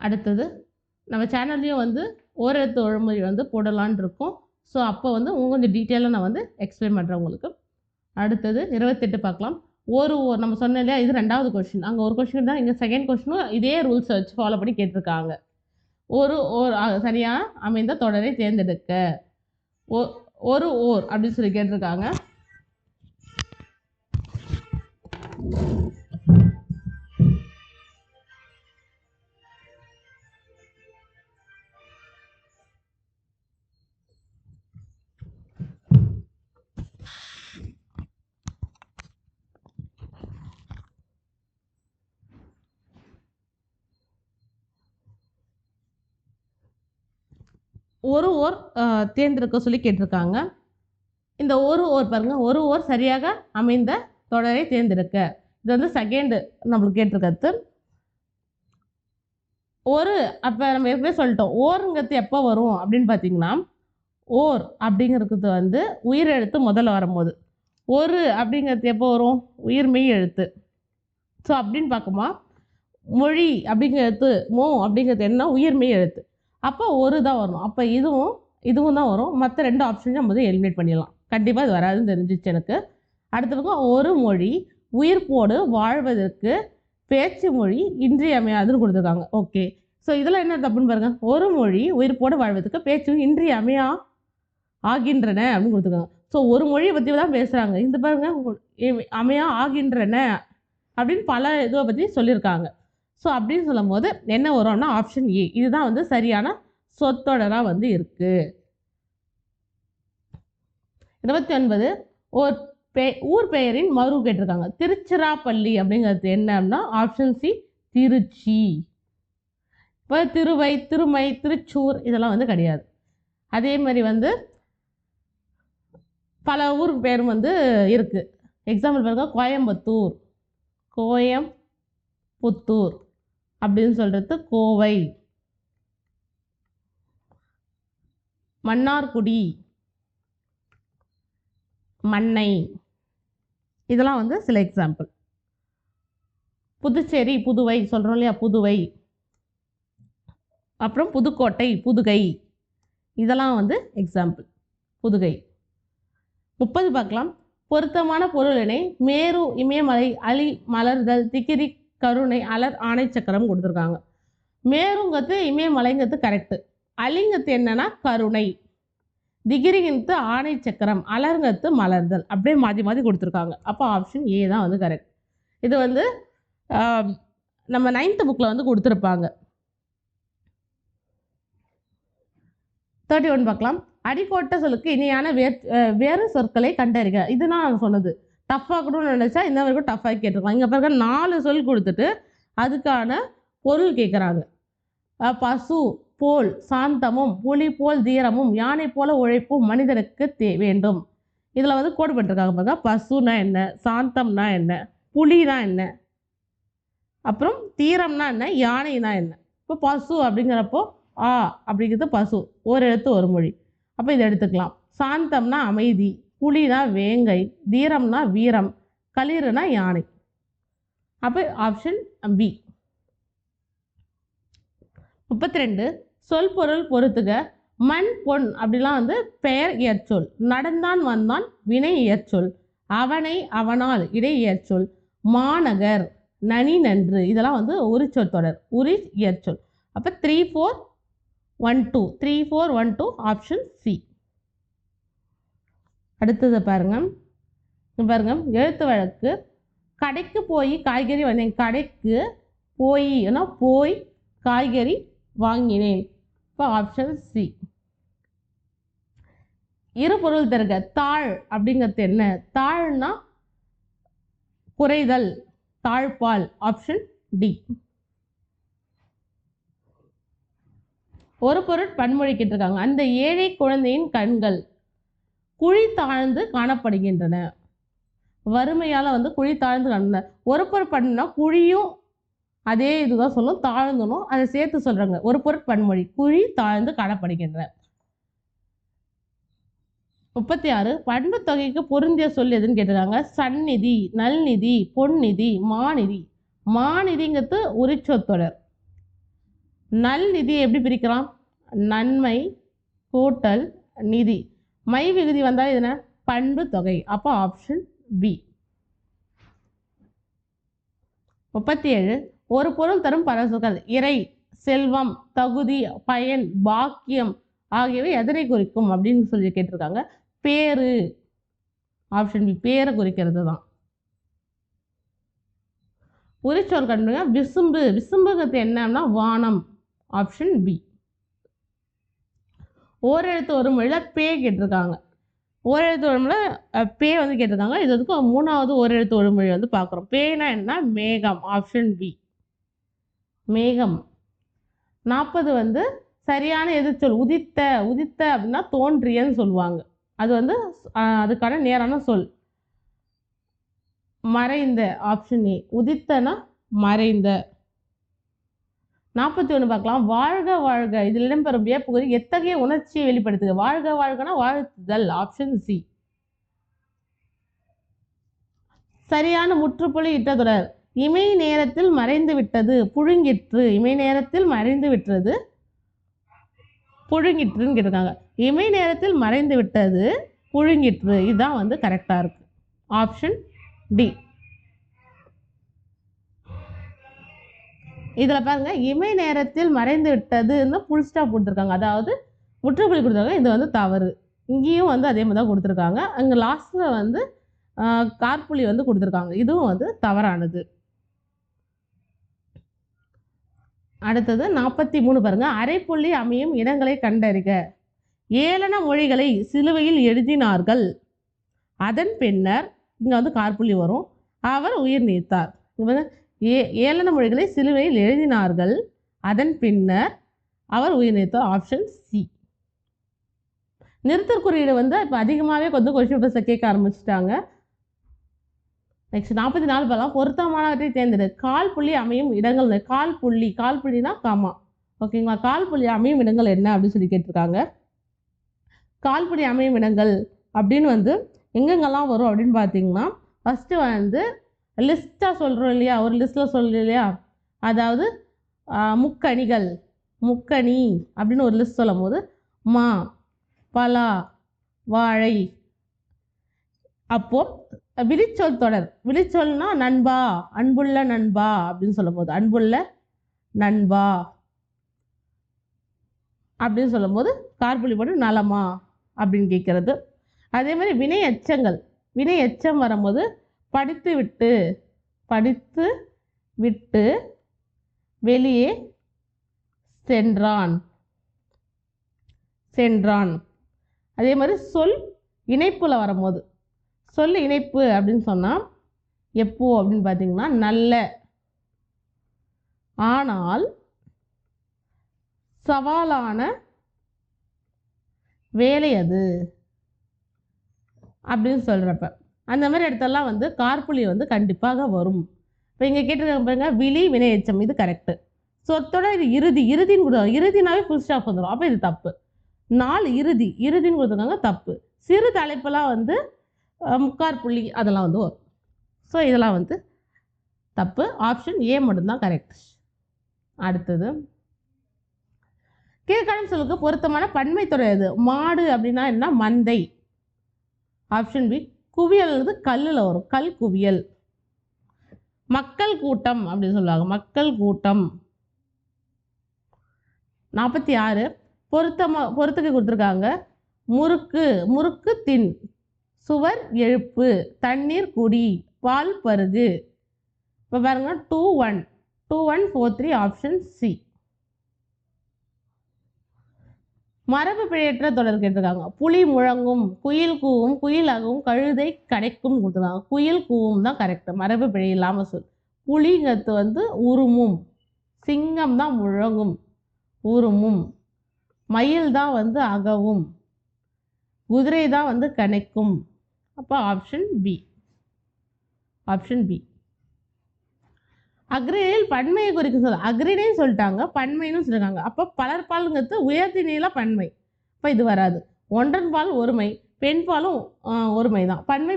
அடுத்தது நம்ம சேனல்லையும் வந்து ஒரு எழுத்து ஒரு மொழி வந்து போடலான் இருக்கோம். ஸோ அப்போ வந்து கொஞ்சம் டீட்டெயிலாக நான் வந்து எக்ஸ்பிளைன் பண்ணுறேன் உங்களுக்கு. அடுத்தது 28 பார்க்கலாம். நம்ம சொன்ன இல்லையா, இது 2வது கொஸ்டின். அங்கே ஒரு கொஸ்டின் தான், இங்கே செகண்ட் கொஸ்டினும் இதே ரூல்ஸை வச்சு ஃபாலோ பண்ணி கேட்டிருக்காங்க. ஒரு சரியாக அமைந்த தொடரை தேர்ந்தெடுக்க. ஒரு ஓர் அப்படின்னு சொல்லி கேட்டிருக்காங்க. ஒரு ஓர் தேர்ந்தெடுக்க சொல்லி கேட்டிருக்காங்க. இந்த ஒரு ஓர் பாருங்க, ஒரு ஓர் சரியாக அமைந்த தொடரை தேர்ந்தெடுக்க. இது வந்து செகண்ட் நம்மளுக்கு கேட்டிருக்கிறது. ஒரு அப்போ நம்ம ஏற்கனவே சொல்லிட்டோம். ஓருங்கிறது எப்போ வரும் அப்படின்னு பார்த்தீங்கன்னா, ஓர் அப்படிங்கிறது வந்து உயிரெழுத்து முதல்ல வரும்போது. ஒரு அப்படிங்கிறது எப்போ வரும்? உயிர்மெய் எழுத்து. ஸோ அப்படின்னு பார்க்கும்போது மொழி அப்படிங்கிறது அப்படிங்கிறது என்ன உயிர்மெய் எழுத்து. அப்போ ஒரு தான் வரணும். அப்போ இதுவும் இதுவும் தான் வரும். மற்ற 2 ஆப்ஷனையும் நம்ம வந்து எலிமினேட் பண்ணிடலாம். கண்டிப்பாக இது வராதுன்னு தெரிஞ்சிச்சு எனக்கு. அடுத்த பக்கம் ஒரு மொழி உயிர்ப்போடு வாழ்வதற்கு பேச்சு மொழி இன்றியமையாதுன்னு கொடுத்துருக்காங்க. ஓகே. ஸோ இதில் என்ன தப்புன்னு பாருங்க. ஒரு மொழி உயிர்ப்போடு வாழ்வதற்கு பேச்சு இன்றியமையா ஆகின்றன அப்படின்னு கொடுத்துருக்காங்க. ஸோ ஒரு மொழியை பற்றி தான் பேசுகிறாங்க. இந்த பாருங்க அமையா ஆகின்றன அப்படின்னு பல இதை பற்றி சொல்லியிருக்காங்க. ஸோ அப்படின்னு சொல்லும்போது என்ன வரும்னா ஆப்ஷன் ஏ இதுதான் வந்து சரியான சொற்றொடராக வந்து இருக்குது. 29 ஒரு ஊர் பெயரின் மறு கேட்டிருக்காங்க. திருச்சிராப்பள்ளி அப்படிங்கிறது என்ன அப்படின்னா ஆப்ஷன் சி திருச்சி. இப்போ திருவை, திருமை, திருச்சூர் இதெல்லாம் வந்து கிடையாது. அதே மாதிரி வந்து பல ஊர் பேரும் வந்து இருக்குது. எக்ஸாம்பிள் பாருங்க, கோயம்புத்தூர், கோயம்புத்தூர் அப்படின்னு சொல்கிறது கோவை, மன்னார்குடி, மன்னை, இதெல்லாம் வந்து சில எக்ஸாம்பிள். புதுச்சேரி, புதுவை சொல்கிறோம் இல்லையா, புதுவை. அப்புறம் புதுக்கோட்டை, புதுகை, இதெல்லாம் வந்து எக்ஸாம்பிள். புதுகை. 30 பார்க்கலாம். பொருத்தமான பொருளினை மேரு, இமயமலை, அலி, மலர்தல், திகிரி, கருணை, அலர், ஆணை சக்கரம் கொடுத்துருக்காங்க. மேருங்கிறது இமயமலைங்கிறது கரெக்டு. அலிங்கிறது என்னன்னா கருணை, திகிரிங்கிறது ஆணை சக்கரம், அலர்ங்கிறது மலர்தல். அப்படியே மாற்றி மாற்றி கொடுத்துருக்காங்க. அப்போ ஆப்ஷன் ஏ தான் வந்து கரெக்ட். இது வந்து நம்ம 9th புக்கில் வந்து கொடுத்துருப்பாங்க. 31 பார்க்கலாம். அடிக்கோட்ட சொல்லுக்கு இணையான வேறு சொற்களை கண்டறிக. இது நான் சொன்னது. டஃப்பாகணும்னு நினச்சா இந்த வரைக்கும் டஃப்பாக கேட்டிருக்கலாம். இங்கே பாருங்க 4 சொல் கொடுத்துட்டு அதுக்கான பொருள் கேட்குறாங்க. பசு போல் சாந்தமும், புலி போல் தீரமும், யானை போல உழைப்பும் மனிதனுக்கு வேண்டும். இதில் வந்து கோடு பண்ணிருக்காங்க பாருங்க. பசுனா என்ன, சாந்தம்னா என்ன, புலினா என்ன, அப்புறம் தீரம்னா என்ன, யானைனா என்ன. இப்போ பசு அப்படிங்கிறப்போ ஆ அப்படிங்கிறது பசு, ஒரு எழுத்து ஒரு மொழி. அப்போ இதை எடுத்துக்கலாம். சாந்தம்னா அமைதி, புலினா வேங்கை, தீரம்னா வீரம், களிறுனா யானை. அப்போ ஆப்ஷன் பி. 32 சொல் பொருள் பொறுத்துக. மண் பொன் அப்படிலாம் வந்து பெயர் இயற்சொல். நடந்தான் வந்தான் வினை இயற்சொல். அவனை அவனால் இடை இயற்சொல். மாநகர், நனி, நன்று இதெல்லாம் வந்து உரிச்சொல் தொடர், உரி இயற்சொல். அப்போ 3 4 1 2 3 4 1 2 ஆப்ஷன் சி. அடுத்தது பாருங்க. பாருங்க எழுத்து வழக்கு. கடைக்கு போய் காய்கறி வந்தேன். கடைக்கு போய் போய் காய்கறி வாங்கினேன். இப்போ ஆப்ஷன் சி. இரு பொருள் தருக. தாழ் அப்படிங்கிறது என்ன? தாழ்னா குறைதல், தாழ்பால். Option D. ஒரு பொருள் பன்மொழி கேட்டிருக்காங்க. அந்த ஏழை குழந்தையின் கண்கள் குழி தாழ்ந்து காணப்படுகின்றன. வறுமையால் வந்து குழி தாழ்ந்து காண. ஒரு பொருள் பண்ணுனா குழியும் அதே இதுதான் சொல்லும், தாழ்ந்தனும் அதை சேர்த்து சொல்றாங்க. ஒரு பொருள் பன்மொழி குழி தாழ்ந்து காணப்படுகின்றன. 36 பண்பு தொகைக்கு பொருந்திய சொல் எதுன்னு கேட்டிருக்காங்க. சந்நிதி, நல்நிதி, பொன்னிதி, மாநிதி. மாநிதிங்கிறது உரிச்சொற்றொடர். நல்நிதி எப்படி பிரிக்கலாம்? நன்மை கூட்டல் நிதி. மை விகுதி வந்தால் இது என்ன? பண்பு தொகை. அப்போ ஆப்ஷன் பி. 37 ஒரு பொருள் தரும் பல சொற்கள். இறை, செல்வம், தகுதி, பயன், பாக்கியம் ஆகியவை எதனை குறிக்கும் அப்படின்னு சொல்லி கேட்டிருக்காங்க. பேரு. Option B. பேரை குறிக்கிறது தான். உரிச்சொல் கண்டுங்க. விசும்பு. விசும்புங்கிறது என்னன்னா வானம். Option B. ஓரெழுத்து ஒரு மொழியில் பே கேட்டிருக்காங்க. ஓரெழுத்து ஒரு மொழியில் பே வந்து கேட்டிருக்காங்க. இது வந்து 3வது ஓரெழுத்து ஒரு மொழி வந்து பார்க்குறோம். பேனா என்ன? மேகம். Option B. மேகம். 40 வந்து சரியான எதிர்ச்சொல். உதித்த. உதித்த அப்படின்னா தோன்றியன்னு சொல்லுவாங்க. அது வந்து அதுக்கான நேரான சொல். மறைந்த. Option A. உதித்தனா மறைந்த. 41 பார்க்கலாம். வாழ்க வாழ்க இதில் இடம்பெறும் வியப்புகுறி எத்தகைய உணர்ச்சியை வெளிப்படுத்துக? வாழ்க வாழ்கனா வாழ்த்துதல். Option C. சரியான முற்றுப்புள்ளி இட்ட தொடர். இமை நேரத்தில் மறைந்து விட்டது புழுங்கிற்று. இமை நேரத்தில் மறைந்து விட்டது புழுங்கிற்றுன்னு கேட்டிருக்காங்க. இமை நேரத்தில் மறைந்து விட்டது புழுங்கிற்று. இதுதான் வந்து கரெக்டாக இருக்கு. Option D. இதில் பாருங்க, இமை நேரத்தில் மறைந்து விட்டதுன்னு புல் ஸ்டாப் கொடுத்துருக்காங்க, அதாவது முற்றுப்புள்ளி கொடுத்துருக்காங்க. இது வந்து தவறு. இங்கேயும் வந்து அதே மாதிரி தான் கொடுத்துருக்காங்க. அங்கே லாஸ்ட்டில் வந்து காற்புள்ளி வந்து கொடுத்துருக்காங்க. இதுவும் வந்து தவறானது. அடுத்தது 43 பாருங்க. அரைப்புள்ளி அமையும் இடங்களை கண்டறிக. ஏளன மொழிகளை சிலுவையில் எழுதினார்கள். அதன் பின்னர் இங்கே வந்து காற்புள்ளி வரும். அவர் உயிர் நீத்தார். ஏளன மொழிகளை சிலுவையில் எழுதினார்கள். அதன் பின்னர் அவர் உயிர் நீத்தார். Option C. நிறுத்தற் குறியீடு வந்து இப்போ அதிகமாகவே வந்து கொஸ்டின் பேப்பர்ஸை கேட்க ஆரம்பிச்சிட்டாங்க. நெக்ஸ்ட் 44 பார்க்கலாம். பொருத்தமானவற்றை தேர்ந்தெடு. கால் புள்ளி அமையும் இடங்கள். கால் புள்ளினா காமா. ஓகேங்களா? கால் புள்ளி அமையும் இடங்கள் என்ன அப்படின்னு சொல்லி கேட்டிருக்காங்க. கால் புள்ளி அமையும் இடங்கள் அப்படின்னு வந்து எங்கெங்கெல்லாம் வரும் அப்படின்னு பார்த்தீங்கன்னா, ஃபஸ்ட்டு வந்து லிஸ்ட்டாக சொல்கிறோம் இல்லையா, ஒரு லிஸ்ட்டில் சொல்கிறோம் இல்லையா, அதாவது முக்கணி அப்படின்னு ஒரு லிஸ்ட் சொல்லும் போது மா, பலா, வாழை. அப்போது விழிச்சொல் தொடர். விழிச்சொல்னா நண்பா, அன்புள்ள நண்பா அப்படின்னு சொல்லும் போது அன்புள்ள நண்பா அப்படின்னு சொல்லும் போது காற்புள்ளி போட்டு நலமா அப்படின்னு கேட்கறது. அதே மாதிரி வினை எச்சம் வரும்போது படித்து விட்டு வெளியே சென்றான். அதே மாதிரி சொல் இணைப்பில் வரும்போது, சொல் இணைப்பு அப்படின்னு சொன்னால் எப்போ அப்படின்னு பார்த்தீங்கன்னா, நல்ல, ஆனால், சவாலான வேலை அது அப்படின்னு சொல்கிறப்ப அந்த மாதிரி இடத்தெல்லாம் வந்து காற்புள்ளி வந்து கண்டிப்பாக வரும். இப்போ இங்கே கேட்டிருக்காங்க பாருங்க, விழி வினை எச்சம். இது கரெக்டு. சொத்தோட இது இறுதின்னு கொடுத்தாங்க. இறுதினாவே ஃபுல் ஸ்டாப் வந்துடும். அப்போ இது தப்பு. நாள் இறுதின்னு கொடுத்துருக்காங்க, தப்பு. சிறு தலைப்பெல்லாம் வந்து முக்காற்புள்ளி அதெல்லாம் வந்து வரும். ஸோ இதெல்லாம் வந்து தப்பு. ஆப்ஷன் ஏ மட்டும்தான் கரெக்ட். அடுத்தது, கீழ்காணும் சொல்லுக்கு பொருத்தமான பன்மை தொடர் எது? மாடு அப்படின்னா என்ன? மந்தை. Option B. குவியல் வந்து கல்லில் வரும், கல் குவியல். மக்கள் கூட்டம் அப்படின்னு சொல்லுவாங்க, மக்கள் கூட்டம். 46 பொறுத்துக்கு கொடுத்துருக்காங்க. முறுக்கு தின், சுவர் எழுப்பு, தண்ணீர் குடி, பால் பருகு. இப்போ பாருங்க 2143 ஆப்ஷன் சி. மரபு பிழையற்ற தொடர் கேட்டிருக்காங்க. புலி முழங்கும், குயில் கூவும், குயில் அகவும், கழுதை கடைக்கும் கொடுத்துருக்காங்க. குயில் கூவும் தான் கரெக்ட், மரபு பிழை இல்லாமல் சொல். புலிங்கிறது வந்து உருமும், சிங்கம் தான் முழங்கும் உருமும், மயில் தான் வந்து அகவும், குதிரை தான் வந்து கணைக்கும். அப்போ ஆப்ஷன் பி. அக்ரிணையில் பன்மையை குறிக்கும் சொல். அக்ரிணைன்னு சொல்லிட்டாங்க, பன்மைன்னு சொல்லியிருக்காங்க. அப்போ பலர்பாலுங்கிறது உயர்த்திணையில பன்மை. இப்போ இது வராது. ஒன்றன் பால் ஒருமை, பெண் பாலும் ஒருமை தான். பன்மை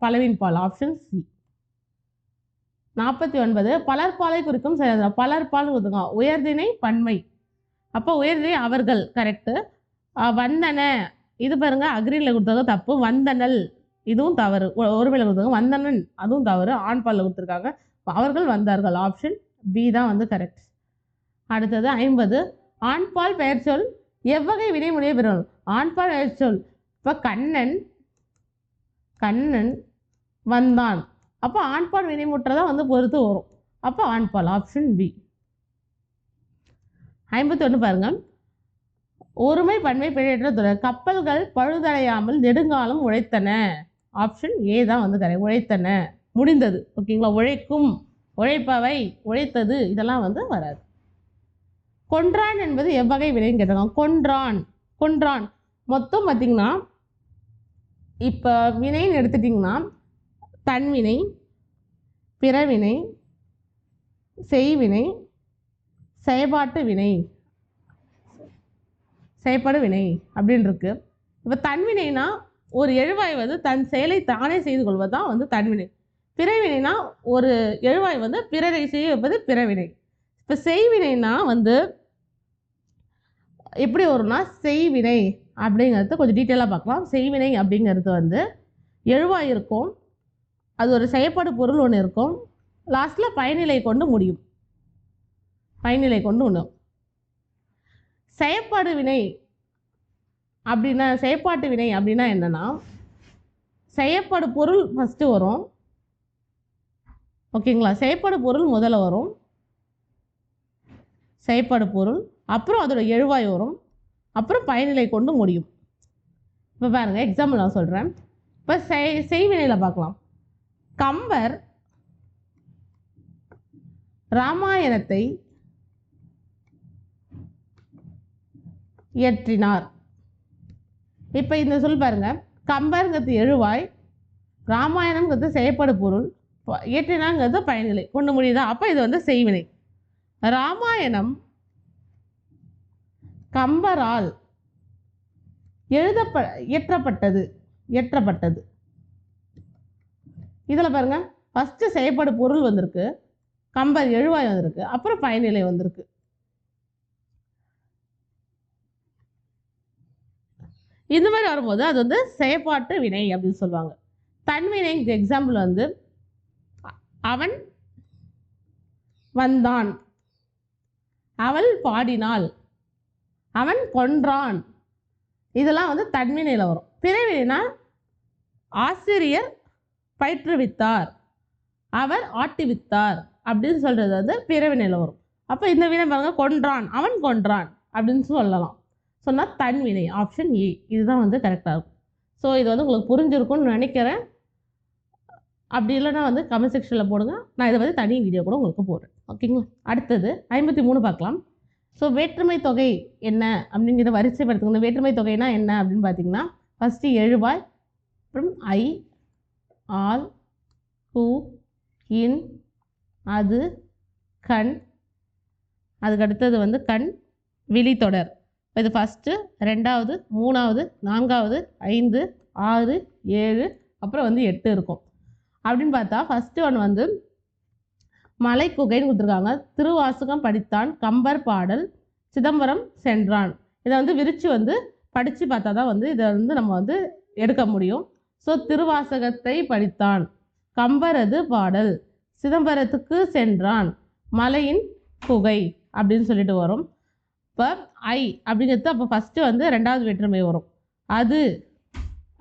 பலவின் பால். Option C. 49 பலர்பாலை குறிக்கும் செயல். பலர்பால் கொடுத்துருங்க, உயர்திணை பன்மை. அப்போ உயர்திணை அவர்கள் கரெக்டு. வந்தன இது பாருங்க, அக்ரியில் கொடுத்தது தப்பு. வந்தனல் இதுவும் தவறு. ஒருமையில் கொடுத்தாங்க. வந்தனன் அதுவும் தவறு. ஆண் பாலில் கொடுத்துருக்காங்க. அவர்கள் வந்தார்கள். ஆப்ஷன் பி தான் வந்து கரெக்ட். அடுத்தது 50 ஆண்பால் பெயர் சொல் எவ்வகை வினைமுறையை பெறும்? ஆண்பால் பெயர் சொல். இப்போ கண்ணன் வந்தான். அப்போ ஆண்பால் வினைமுற்றை தான் வந்து பொறுத்து வரும். அப்போ ஆண்பால். Option B. 51 பாருங்க, ஒருமை பன்மை பிழையற்ற தொடர். கப்பல்கள் பழுதடையாமல் நெடுங்காலம் உழைத்தன. ஆப்ஷன் ஏ தான் வந்து கரெக்ட். உழைத்தன முடிந்தது. ஓகேங்களா? உழைக்கும், உழைப்பவை, உழைத்தது இதெல்லாம் வந்து வராது. கொன்றான் என்பது எவ்வகை வினைன்னு கேட்டாங்க. கொன்றான் மொத்தம் பார்த்தீங்கன்னா, இப்போ வினைன்னு எடுத்துட்டிங்கன்னா தன்வினை, பிறவினை, செய்வினை, செயற்பாட்டு வினை, செயற்படு வினை அப்படின்னு இருக்கு. இப்போ தன்வினைனா ஒரு எழுவாய் வந்து தன் செயலை தானே செய்து கொள்வது தான் வந்து தன்வினை. பிறவினைனா ஒரு எழுவாய் வந்து பிறரை செய்ய வைப்பது பிறவினை. இப்போ செய்வினைனா வந்து எப்படி வரும்னா செய்வினை அப்படிங்கிறது கொஞ்சம் டீட்டெயிலாக பார்க்கலாம். செய்வினை அப்படிங்கிறது வந்து எழுவாய் இருக்கும், அது ஒரு செயற்படு பொருள் ஒன்று இருக்கும், லாஸ்ட்டில் பயனிலை கொண்டு முடியும். பயனிலை கொண்டு முடியும். செயற்பாடு வினை அப்படின்னா செயற்பாட்டு வினை அப்படின்னா என்னன்னா செயற்படு பொருள் ஃபஸ்ட்டு வரும். ஓகேங்களா? செயற்படு பொருள் முதல்ல வரும், செயற்படு பொருள், அப்புறம் அதோட எழுவாய் வரும், அப்புறம் பயனிலை கொண்டு முடியும். இப்போ பாருங்கள், எக்ஸாம்பிள் நான் சொல்கிறேன். இப்போ செய்வினையில் பார்க்கலாம். கம்பர் ராமாயணத்தை இயற்றினார். இப்போ இந்த சொல் பாருங்க, கம்பருங்கிறது எழுவாய், ராமாயணம்ங்கிறது செயற்படு பொருள், இயற்றினாங்கிறது பயனிலை கொண்டு முடியுதா? அப்போ இது வந்து செய்வினை. ராமாயணம் கம்பரால் இயற்றப்பட்டது. இதில் பாருங்க, ஃபஸ்ட்டு செயற்படு பொருள் வந்திருக்கு, கம்பர் எழுவாய் வந்திருக்கு, அப்புறம் பயனிலை வந்திருக்கு. இந்த மாதிரி வரும்போது அது வந்து செயற்பாட்டு வினை அப்படின்னு சொல்லுவாங்க. தன்வினைக்கு எக்ஸாம்பிள் வந்து அவன் வந்தான், அவள் பாடினாள், அவன் கொன்றான், இதெல்லாம் வந்து தன்வினையில் வரும். பிறவினைனா ஆசிரியர் பயிற்றுவித்தார், அவர் ஆட்டிவித்தார் அப்படின்னு சொல்கிறது வந்து பிறவினையில் வரும். அப்போ இந்த வினை பாருங்க, கொன்றான், அவன் கொன்றான் அப்படின்னு சொல்லலாம். சொன்னால் தன்வினை, ஆப்ஷன் ஏ இதுதான் வந்து கரெக்டாக இருக்கும். ஸோ இது வந்து உங்களுக்கு புரிஞ்சிருக்கும்னு நினைக்கிறேன். அப்படி இல்லைன்னா வந்து கமெண்ட் செக்ஷனில் போடுங்க, நான் இதை வந்து தனி வீடியோ கூட உங்களுக்கு போடுறேன். ஓகேங்களா? அடுத்தது 53 பார்க்கலாம். ஸோ வேற்றுமை தொகை என்ன அப்படிங்கிற வரிசைப்படுத்துங்க. வேற்றுமை தொகைனா என்ன அப்படின்னு பார்த்தீங்கன்னா, ஃபஸ்ட்டு எழுவாய், அப்புறம் ஐ, ஆல், ஹூ, இன், அது, கண், அதுக்கு அடுத்தது வந்து கண், விழித்தொடர். இது ஃபஸ்ட்டு, ரெண்டாவது, மூணாவது, நான்காவது, 5, 6, 7, அப்புறம் வந்து 8 இருக்கும். அப்படின்னு பார்த்தா ஃபஸ்ட்டு ஒன்று வந்து மலை குகைன்னு கொடுத்துருக்காங்க. திருவாசகம் படித்தான், கம்பர் பாடல், சிதம்பரம் சென்றான். இதை வந்து விரித்து வந்து படித்து பார்த்தா தான் வந்து இதை வந்து நம்ம வந்து எடுக்க முடியும். ஸோ திருவாசகத்தை படித்தான், கம்பரது பாடல், சிதம்பரத்துக்கு சென்றான், மலையின் குகை அப்படின்னு சொல்லிட்டு வரும். இப்போ ஐ அப்படிங்கிறது அப்போ ஃபஸ்ட்டு வந்து ரெண்டாவது வேற்றுமை வரும், அது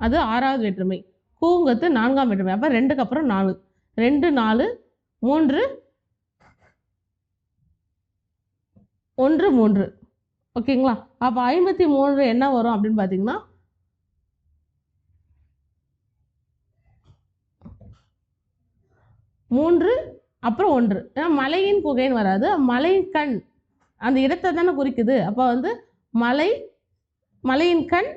6வது வேற்றுமை, கூங்கிறது 4ஆம் வேற்றுமை. அப்போ 2க்கு அப்புறம் 4, 2, 4, 3, 1, 3. ஓகேங்களா? அப்போ 53 என்ன வரும் அப்படின்னு பார்த்தீங்கன்னா 3 அப்புறம் 1. ஏன்னா மலையின் குகைன்னு வராது, மலை கண் அந்த இடத்தை தானே குறிக்குது. அப்போ வந்து மலையின் கண்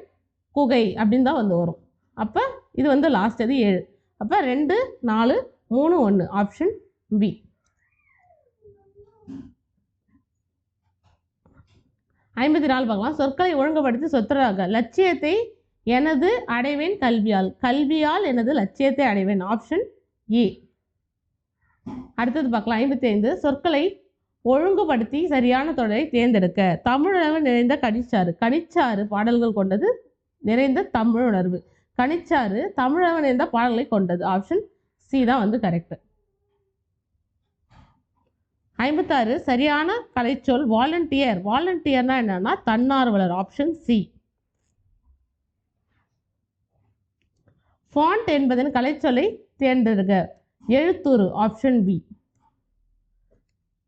குகை அப்படின்னு தான் வந்து வரும். அப்போ இது வந்து லாஸ்ட், அது 7. அப்போ 2, 4, 3, 1, ஆப்ஷன் பி. 54 பார்க்கலாம். சொற்களை ஒழுங்குபடுத்தி சொற்றொடராக. லட்சியத்தை எனது அடைவேன் கல்வியால், கல்வியால் எனது லட்சியத்தை அடைவேன், ஆப்ஷன் ஏ. அடுத்தது பார்க்கலாம். 55 சொற்களை ஒழுங்குபடுத்தி சரியான தொடரை தேர்ந்தெடுக்க. தமிழுணர்வு நிறைந்த கனிச்சாறு, கனிச்சாறு பாடல்கள் கொண்டது நிறைந்த தமிழுணர்வு, கனிச்சாறு தமிழுணர்வு நிறைந்த பாடல்களை கொண்டது, ஆப்ஷன் சி தான் வந்து கரெக்ட். 56 சரியான கலைச்சொல் வாலண்டியர். வாலண்டியர்னா என்னன்னா தன்னார்வலர், ஆப்ஷன் சி. ஃபாண்ட் என்பதன் கலைச்சொல்லை தேர்ந்தெடுக்க. எழுத்துரு, ஆப்ஷன் பி.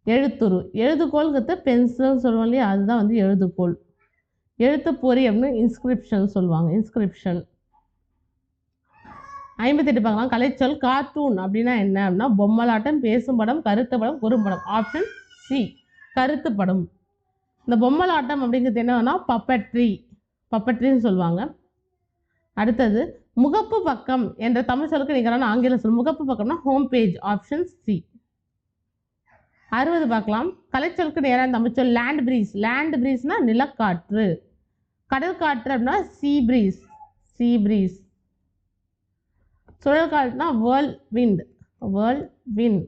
எழுத்துரு, எழுதுகோள்ங்கிறது பென்சில்னு சொல்லுவோம் இல்லையா, அதுதான் வந்து எழுதுகோள். எழுத்துப்பொறி அப்படின்னு இன்ஸ்கிரிப்ஷன் சொல்லுவாங்க, இன்ஸ்கிரிப்ஷன். 58 பார்க்கலாம். கலைச்சொல் கார்ட்டூன் அப்படின்னா என்ன அப்படின்னா பொம்மலாட்டம், பேசும் படம், கருத்து படம், குறும்படம், ஆப்ஷன் சி கருத்து படம். இந்த பொம்மலாட்டம் அப்படிங்கிறது என்னன்னா பப்பட்ரின்னு சொல்லுவாங்க. அடுத்தது முகப்பு பக்கம் என்ற தமிழ் சொல்லுக்கு நிகரான ஆங்கில சொல். முகப்பு பக்கம்னா ஹோம் பேஜ், ஆப்ஷன் சி. 60 பார்க்கலாம். கலைச்சொலுக்கு நேராக தமிழ்ச்சொல் லேண்ட் பிரீஸ். லேண்ட் பிரீஸ்னா நிலக்காற்று. கடல் காற்று அப்படின்னா சீ பிரீஸ். Sea breeze. சுழல் காற்றுனா வேர்ல் விண்ட். Whirl wind.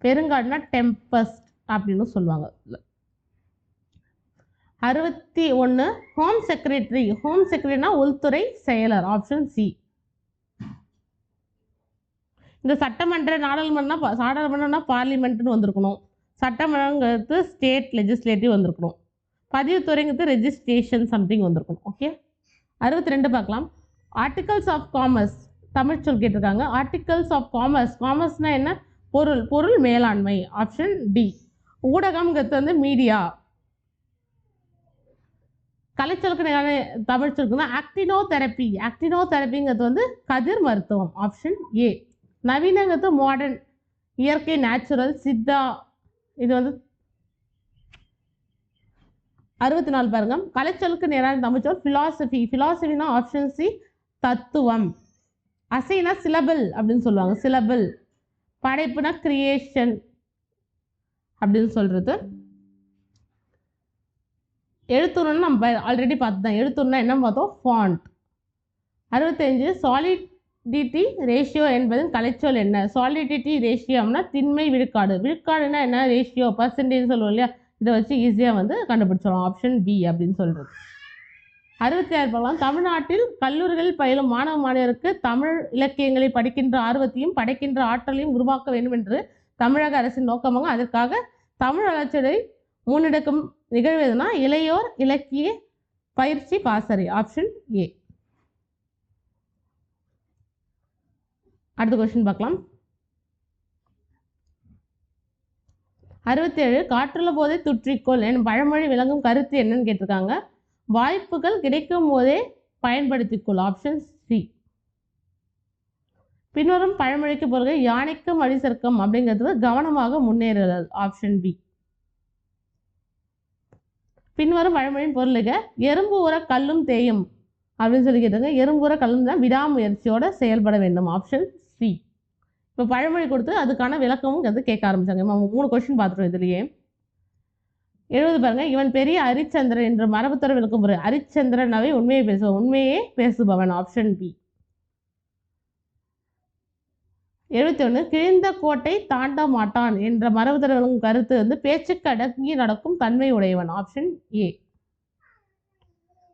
பெருங்காற்றுனா டெம்பஸ்ட் அப்படின்னு சொல்லுவாங்க. 61 ஹோம் செக்ரட்டரி. ஹோம் செக்ரட்டரினா உள்துறை செயலர். Option C. இந்த சட்டமன்ற நாடாளுமன்றம்னா பார்லிமெண்ட்னு வந்திருக்கணும். சட்டமன்றங்கிறது ஸ்டேட் லெஜிஸ்லேட்டிவ் வந்திருக்கணும். பதிவுத்துறைங்கிறது ரெஜிஸ்ட்ரேஷன் சம்திங் வந்திருக்கணும். ஓகே. 62 பார்க்கலாம். Articles of commerce. தமிழ் சொல் கேட்டிருக்காங்க. Articles of commerce. காமர்ஸ்னால் என்ன? பொருள் மேலாண்மை. Option D. ஊடகம்ங்கிறது வந்து மீடியா. கலைச்சொலுக்கு நேரான தமிழ் சொல்லுக்குன்னா ஆக்டினோதெரப்பி. ஆக்டினோதெரப்பிங்கிறது வந்து கதிர் மருத்துவம். Option A. நவீனங்கிறது மாடர்ன். இயற்கை நேச்சுரல். சித்தா இது வந்து 64 பாருங்க. கலைச்சொலுக்கு நேரான தமிழ் சொல் ஃபிலாசபி. ஃபிலாசபினா ஆப்ஷன் சி தத்துவம். அசைனா சிலபிள் அப்படின்னு சொல்லுவாங்க. சிலபிள். படைப்புனா கிரியேஷன் அப்படின்னு சொல்றது. எழுத்துருன்னு நம்ம ஆல்ரெடி பார்த்து தான். எழுத்துருன்னா என்ன பார்த்தோம்? ஃபாண்ட். 65 சாலிடிட்டி ரேஷியோ என்பதன் கலைச்சொல் என்ன? சாலிடிட்டி ரேஷியோம்னா திண்மை விழுக்காடு. விழுக்காடுனா என்ன? ரேஷியோ பர்சன்டேஜ் சொல்லுவோம் இல்லையா? இதை வச்சு ஈஸியாக வந்து கண்டுபிடிச்சிடலாம். ஆப்ஷன் பி அப்படின்னு சொல்கிறது. 66 பார்க்கலாம். தமிழ்நாட்டில் கல்லூரிகளில் பயிலும் மாணவ மாணவருக்கு தமிழ் இலக்கியங்களை படிக்கின்ற ஆர்வத்தையும் படைக்கின்ற ஆற்றலையும் உருவாக்க வேண்டும் என்று தமிழக அரசின் நோக்கமாக அதற்காக தமிழ் வளர்ச்சியை முன்னெடுக்கும் நிகழ்வுனா இளையோர் இலக்கிய பயிற்சி பாசறை. Option A. அடுத்த கொஸ்டின் பார்க்கலாம். 67 காற்றுள்ள போதே துற்றிக்கொள் எனும் பழமொழி விளங்கும் கருத்து என்னன்னு கேட்டிருக்காங்க. வாய்ப்புகள் கிடைக்கும் போதே பயன்படுத்திக்கொள். Option C. பின்வரும் பழமொழிக்கு பிறகு யானைக்கும் அடிசர்க்கம் அப்படிங்கிறது கவனமாக முன்னேறுதல். Option B. பின்வரும் பழமொழியின் பொருளுக எறும்பு ஊற கல்லும் தேயும் அப்படின்னு சொல்லி கேட்டாங்க. எறும்பு ஊற கல்லும் தான் விடாமுயற்சியோட செயல்பட வேண்டும். Option C. இப்போ பழமொழி கொடுத்து அதுக்கான விளக்கமும் வந்து கேட்க ஆரம்பிச்சாங்க. 3 கொஸ்டின் பார்த்துட்டோம் இதுலேயே. 70 பாருங்க. இவன் பெரிய ஹரிச்சந்திரன் என்று மரபுத்தர விளக்கும் முறை. ஹரிச்சந்திரனாவே உண்மையை பேசுவான். உண்மையே பேசுபவன். Option B. 71 கிழிந்த கோட்டை தாண்ட மாட்டான் என்ற மரபுத்தர விளக்கும் கருத்து வந்து பேச்சுக்கு அடங்கி நடக்கும் தன்மை உடையவன். Option A.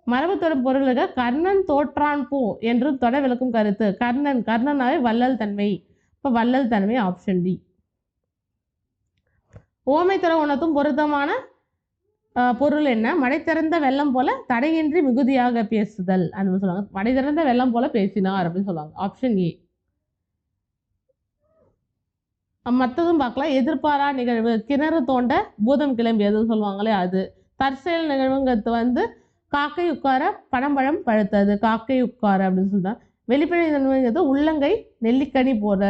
மரபுத்தரும் பொருளுக கர்ணன் தோற்றான் போ என்று தொடர் விளக்கும் கருத்து. கர்ணனாவே வள்ளல் தன்மை. இப்போ வள்ளல் தன்மை. Option D. ஓமை தர உணர்த்தும் பொருத்தமான பொருள் என்ன? மடை திறந்த வெள்ளம் போல தடையின்றி மிகுதியாக பேசுதல் அப்படின்னு சொல்லுவாங்க. மடை திறந்த வெள்ளம் போல பேசினார் அப்படின்னு சொல்லுவாங்க. Option A. மற்றதும் பார்க்கலாம். எதிர்பாரா நிகழ்வு. கிணறு தோண்ட பூதம் கிளம்பியதுன்னு சொல்லுவாங்களே அது. தற்செயல் நிகழ்வுங்கிறது வந்து காக்கை உட்கார பனம்பழம் பழுத்தது. காக்கை உட்கார அப்படின்னு சொல்றாங்க. வெளிப்படை நிகழ்வுங்கிறது உள்ளங்கை நெல்லிக்கனி போல.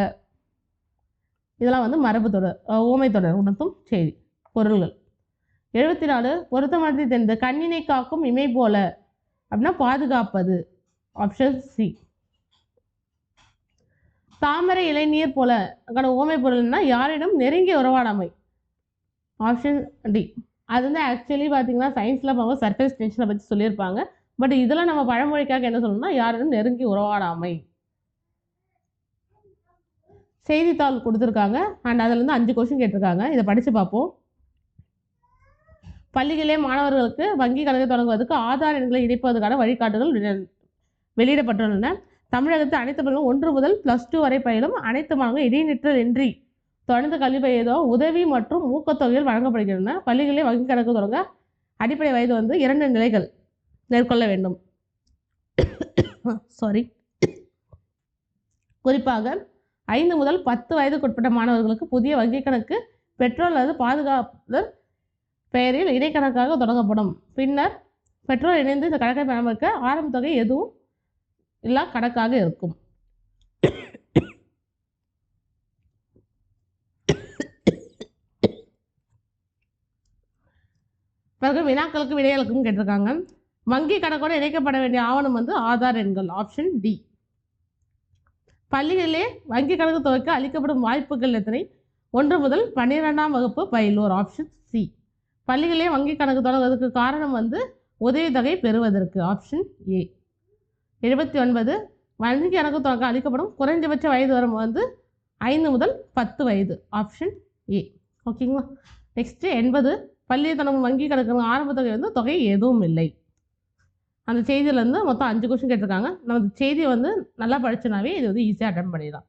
இதெல்லாம் வந்து மரபு தொடர் ஓமை தொடர் உணர்த்தும் செய்தி பொருள்கள். 74 பொருத்தமானது தெரிந்து கண்ணினை காக்கும் இமை போல அப்படின்னா பாதுகாப்பது. Option C. தாமரை இளைநீர் போல ஓமை பொருள்னா யாரிடம் நெருங்கிய உறவாடாமை. Option D. அது வந்து ஆக்சுவலி பார்த்தீங்கன்னா சயின்ஸில் பார்க்க சர்ஃபேஸ் டென்ஷனை பற்றி சொல்லியிருப்பாங்க. பட் இதெல்லாம் நம்ம பழமொழிக்காக என்ன சொல்லணும்னா யாரிடம் நெருங்கி உறவாடாமை. செய்தித்தாள் கொடுத்துருக்காங்க. அண்ட் அதில் வந்து 5 கொஸ்டின் கேட்டிருக்காங்க. இதை படித்து பார்ப்போம். பள்ளிகளே மாணவர்களுக்கு வங்கி கணக்கை தொடங்குவதற்கு ஆதார் எண்களை இணைப்பதற்கான வழிகாட்டுதல் வெளியிடப்பட்டுள்ளன. தமிழகத்தில் அனைத்து பள்ளிகளும் 1 முதல் +2 வரை பயிலும் அனைத்து மாணவர்கள் இடைநிற்றல் இன்றி தொடர்ந்து கல்வி பயிலோ உதவி மற்றும் ஊக்கத்தொகைகள் வழங்கப்படுகின்றன. பள்ளிகளே வங்கி கணக்கு தொடங்க அடிப்படை வயது வந்து 2 நிலைகள் மேற்கொள்ள வேண்டும். சாரி. குறிப்பாக 5 முதல் 10 வயதுக்குட்பட்ட மாணவர்களுக்கு புதிய வங்கி கணக்கு பெற்றோர் அல்லது பாதுகாவலர் பெயரில் இடைக்கணக்காக தொடங்கப்படும். பின்னர் பெற்றோர் இணைந்து இந்த கணக்கை பராமரிக்க ஆரம்ப தொகை எதுவும் இல்லா கணக்காக இருக்கும். பிறகு வினாக்களுக்கு விடைகளுக்கும் கேட்டிருக்காங்க. வங்கி கணக்கோடு இணைக்கப்பட வேண்டிய ஆவணம் வந்து ஆதார் எண்கள். Option D. பள்ளிகளிலே வங்கி கணக்கு துவக்க அளிக்கப்படும் வாய்ப்புகள் எத்தனை? 1 முதல் 12ஆம் வகுப்பு பயிலோர். Option C. பள்ளிகளே வங்கி கணக்கு தொடங்குவதற்கு காரணம் வந்து உதவித்தொகை பெறுவதற்கு. Option A. 79 வங்கி கணக்கு தொடங்க அளிக்கப்படும் குறைந்தபட்ச வயது வரம்பு வந்து 5 முதல் 10 வயது. Option A. ஓகேங்களா. நெக்ஸ்ட்டு 80 பள்ளியை தொடங்கும் வங்கி கணக்கு ஆரம்ப தொகை வந்து தொகை எதுவும் இல்லை. அந்த செய்தியில் வந்து மொத்தம் 5 கொஸ்டின் கேட்டிருக்காங்க. நம்ம செய்தியை வந்து நல்லா படிச்சோனாவே இது வந்து ஈஸியாக அட்டன் பண்ணிடலாம்.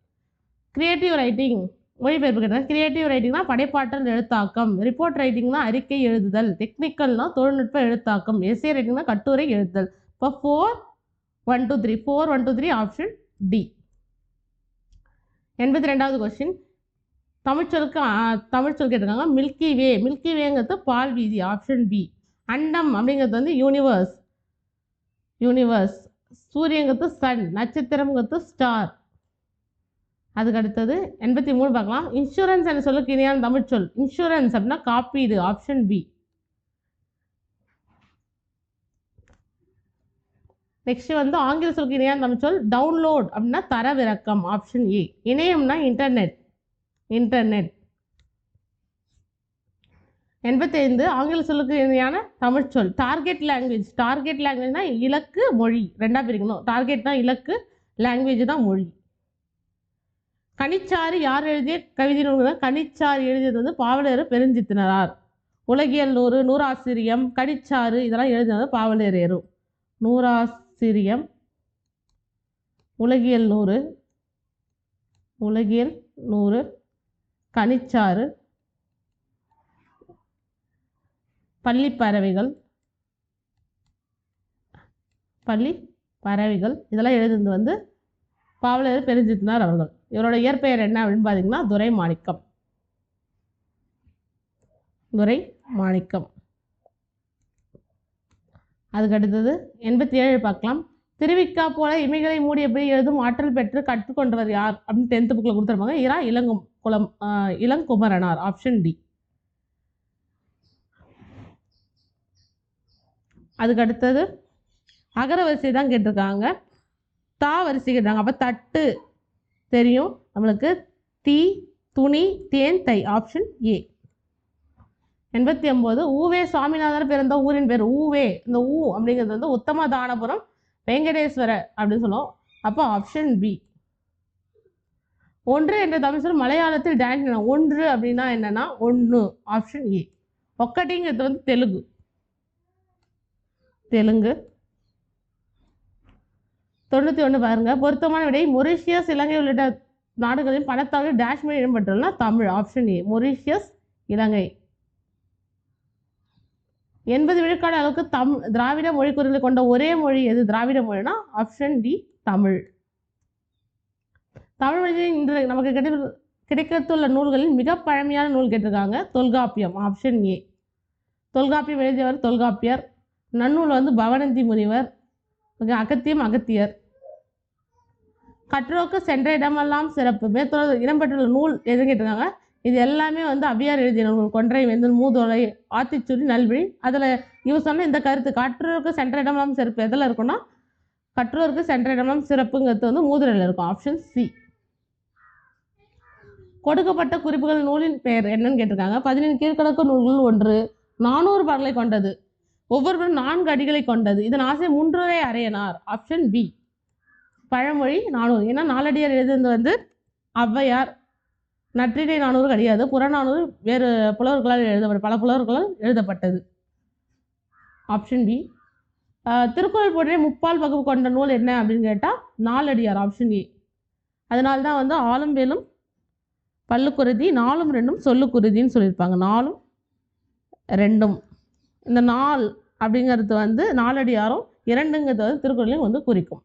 கிரியேட்டிவ் ரைட்டிங் மொழிபெயர்ப்பு கேட்டாங்க. கிரியேட்டிவ் ரைட்டிங்னா படைப்பாற்றல் எழுத்தாக்கம். ரிப்போர்ட் ரைட்டிங்னா அறிக்கை எழுதுதல். டெக்னிக்கல்னா தொழில்நுட்ப எழுத்தாக்கம். எஸ்ஏ ரைட்டிங்னா கட்டுரை எழுதுதல். இப்போ 4 1 2 3 4 1 2 3 ஆப்ஷன் டி. 82வது கொஸ்டின் தமிழ்ச்சொலுக்கு தமிழ்ச்சொல் கேட்டிருக்காங்க. Milky way. மில்கி வேங்கிறது பால் வீதி. Option B. அண்டம் அப்படிங்கிறது வந்து யூனிவர்ஸ். யூனிவர்ஸ். சூரியங்கிறது சன். நட்சத்திரம்ங்கிறது ஸ்டார். அதுக்கு அடுத்தது 83 பார்க்கலாம். இன்சூரன்ஸ் என்ற சொல்லுக்கு இணையான தமிழ்ச்சொல். இன்சூரன்ஸ் அப்படின்னா காப்பீடு. Option B. நெக்ஸ்ட் வந்து ஆங்கில சொல்லுக்கு இணையான தமிழ்ச்சொல் டவுன்லோட் அப்படின்னா தரவிறக்கம். Option A. இணையம்னா இன்டர்நெட். இன்டர்நெட். 85 ஆங்கில சொல்லுக்கு இணையான தமிழ்ச்சொல் டார்கெட் லாங்குவேஜ். டார்கெட் லாங்குவேஜ்னா இலக்கு மொழி. ரெண்டாக பிரிக்கணும். டார்கெட்னா இலக்கு, லாங்குவேஜ் தான் மொழி. கனிச்சாறு யார் எழுதிய கவிதை நூல்கள்? கனிச்சாறு எழுதியது வந்து பாவலரேறு பெருஞ்சித்திரனார். உலகியல் 100 நூறாசிரியம் கனிச்சாறு இதெல்லாம் எழுதினது பாவலரேறு. நூறாசிரியம், உலகியல் 100, உலகியல் 100, கனிச்சாறு, பள்ளிப்பறவைகள், பறவைகள் இதெல்லாம் எழுதுனது வந்து பாவலரேறு பெருஞ்சித்திரனார் அவர்கள். இவரோட இயற்பெயர் என்ன அப்படின்னு பார்த்தீங்கன்னா துரைமாணிக்கம். துரைமாணிக்கம். அதுக்கு அடுத்தது 87 பார்க்கலாம். திருவிக்கா போல இமைகளை மூடியபடி எழுதும் ஆற்றல் பெற்று கற்றுக்கொண்டவர் யார் அப்படின்னு 10th புக்கில் கொடுத்துருப்பாங்க. இளங்குமரனார். Option D. அதுக்கு அடுத்தது அகர வரிசை தான் கேட்டிருக்காங்க. தா வரிசை கேட்டாங்க. அப்போ தட்டு தெரியும் நம்மளுக்கு. தீ, துணி, தேன், தை. Option A. 89 ஊவே சுவாமிநாதன் பிறந்த ஊரின் பேர். ஊவே இந்த ஊ அப்படிங்கிறது வந்து உத்தமதானபுரம் வெங்கடேஸ்வர அப்படின்னு சொல்லுவோம். அப்போ ஆப்ஷன் பி. ஒன்று என்ற தமிழ் சொல் மலையாளத்தில் டான்ஸ். ஒன்று அப்படின்னா என்னன்னா ஒன்று. Option A. ஒக்கட்டிங்கிறது வந்து தெலுங்கு. தெலுங்கு. 91 பாருங்க. பொருத்தமான விடை மொரிஷியஸ், இலங்கை உள்ளிட்ட நாடுகளின் பணத்தால் டேஷ் மொழி இடம்பெற்றுள்ள Tamil. Option A. Mauritius, Ilangai. 80 விழுக்காடு அளவுக்கு திராவிட மொழி குறிகளை கொண்ட ஒரே மொழி எது? திராவிட மொழினா ஆப்ஷன் டி தமிழ். தமிழ் மொழியில் இன்று நமக்கு கிடைக்கத்துள்ள நூல்களில் மிக பழமையான நூல் கேட்டிருக்காங்க. தொல்காப்பியம். Option A. தொல்காப்பியம் எழுதியவர் தொல்காப்பியர். நன்னூல் வந்து பவனந்தி முனிவர். அகத்தியம் அகத்தியர். கற்றோருக்கு சென்ற இடமெல்லாம் சிறப்பு. மேற்கொள்ள இடம்பெற்றுள்ள நூல் எது கேட்டிருக்காங்க. இது எல்லாமே வந்து அவ்வியார் எழுதிய நூல். கொன்றை வேந்தன், மூதோலை, ஆத்திச்சூடி, நல்வழி. அதில் இவர் சொன்ன இந்த கருத்து கற்றோருக்கு சென்ற இடமெல்லாம் சிறப்பு எதில் இருக்குன்னா கற்றோருக்கு சென்ற இடமெல்லாம் சிறப்புங்கிறது வந்து மூதுரையில் இருக்கும். Option C. கொடுக்கப்பட்ட குறிப்புகள் நூலின் பெயர் என்னன்னு கேட்டிருக்காங்க. 17 கீழ்கணக்கு நூல்கள் ஒன்று. 400 பாடல்களை கொண்டது. ஒவ்வொருவரும் 4 அடிகளை கொண்டது. இதன் ஆசை முன்றுரை அறையனார். Option B. பழமொழி 400. ஏன்னா 4 அடியார் எழுதுறது வந்து ஔவையார். நற்றிணை 400 கிடையாது. புறநானூறு வேறு புலவர்களால் எழுதப்பட்ட பல புலவர்களால் எழுதப்பட்டது. Option B. திருக்குறள் போன்ற முப்பால் வகுப்பு கொண்ட நூல் என்ன அப்படின்னு கேட்டால் 4 அடியார். Option A. அதனால்தான் வந்து ஆளும் வேலும் பல்லுக்குருதி 4ம் 2ம் சொல்லுக்குருதின்னு சொல்லியிருப்பாங்க. 4ம் 2ம். இந்த 4 அப்படிங்கிறது வந்து 4 அடியாரும் 2ங்கிறது வந்து திருக்குறளையும் வந்து குறிக்கும்.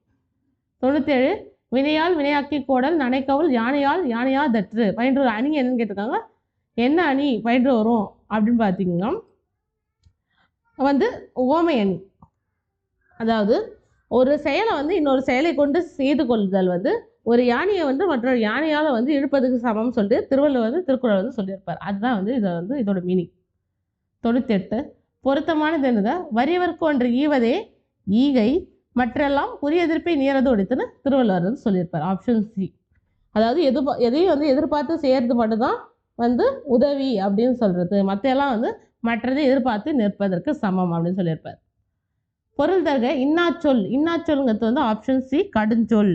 97 வினையால் வினையாக்கி கோடல் நனைக்கவல் யானையால் யானையா தற்று. பயின்று ஒரு அணி என்னன்னு கேட்டிருக்காங்க. என்ன அணி பயின்று வரும் அப்படின்னு பார்த்தீங்கன்னா வந்து ஓமை அணி. அதாவது ஒரு செயலை வந்து இன்னொரு செயலை கொண்டு செய்து கொள்ளுதல் வந்து ஒரு யானையை வந்து மற்றொரு யானையால் வந்து இழுப்பதுக்கு சமம் சொல்லிட்டு திருவள்ளுவர் வந்து திருக்குறள் வந்து சொல்லியிருப்பார். அதுதான் வந்து இதை வந்து இதோட மீனிங். 98 பொருத்தமானது என்னது? வறியவர்க்கு ஒன்று ஈவதே ஈகை மற்றெல்லாம் உரிய எதிர்ப்பை நீரது ஒடித்துன்னு திருவள்ளுவர் வந்து சொல்லியிருப்பார். Option C. அதாவது எதையும் வந்து எதிர்பார்த்து செய்யறது மட்டும்தான் வந்து உதவி அப்படின்னு சொல்கிறது, மற்றையெல்லாம் வந்து மற்றதை எதிர்பார்த்து நிற்பதற்கு சமம் அப்படின்னு சொல்லியிருப்பார். பொருள் தருக இன்னாச்சொல். இன்னாச்சொல்ங்கிறது வந்து ஆப்ஷன் சி கடுஞ்சொல்.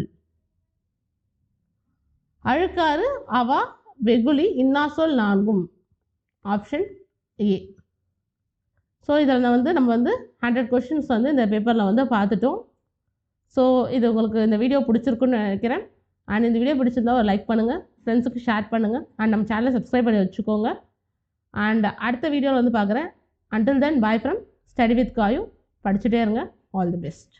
அழுக்காறு அவா வெகுளி இன்னாசொல் நான்கும் ஆப்ஷன் ஏ. ஸோ இதில் நம்ம வந்து 100 கொஷின்ஸ் வந்து இந்த பேப்பரில் வந்து பார்த்துட்டோம். ஸோ இது உங்களுக்கு இந்த வீடியோ பிடிச்சிருக்குன்னு நினைக்கிறேன். அண்ட் இந்த வீடியோ பிடிச்சிருந்தா ஒரு லைக் பண்ணுங்கள், ஃப்ரெண்ட்ஸுக்கு ஷேர் பண்ணுங்கள், அண்ட் நம்ம சேனலை சப்ஸ்கிரைப் பண்ணி வச்சுக்கோங்க. அண்ட் அடுத்த வீடியோவில் வந்து பார்க்குறேன். Until then bye from study with Kayu. படிச்சுட்டே இருங்க. All the best.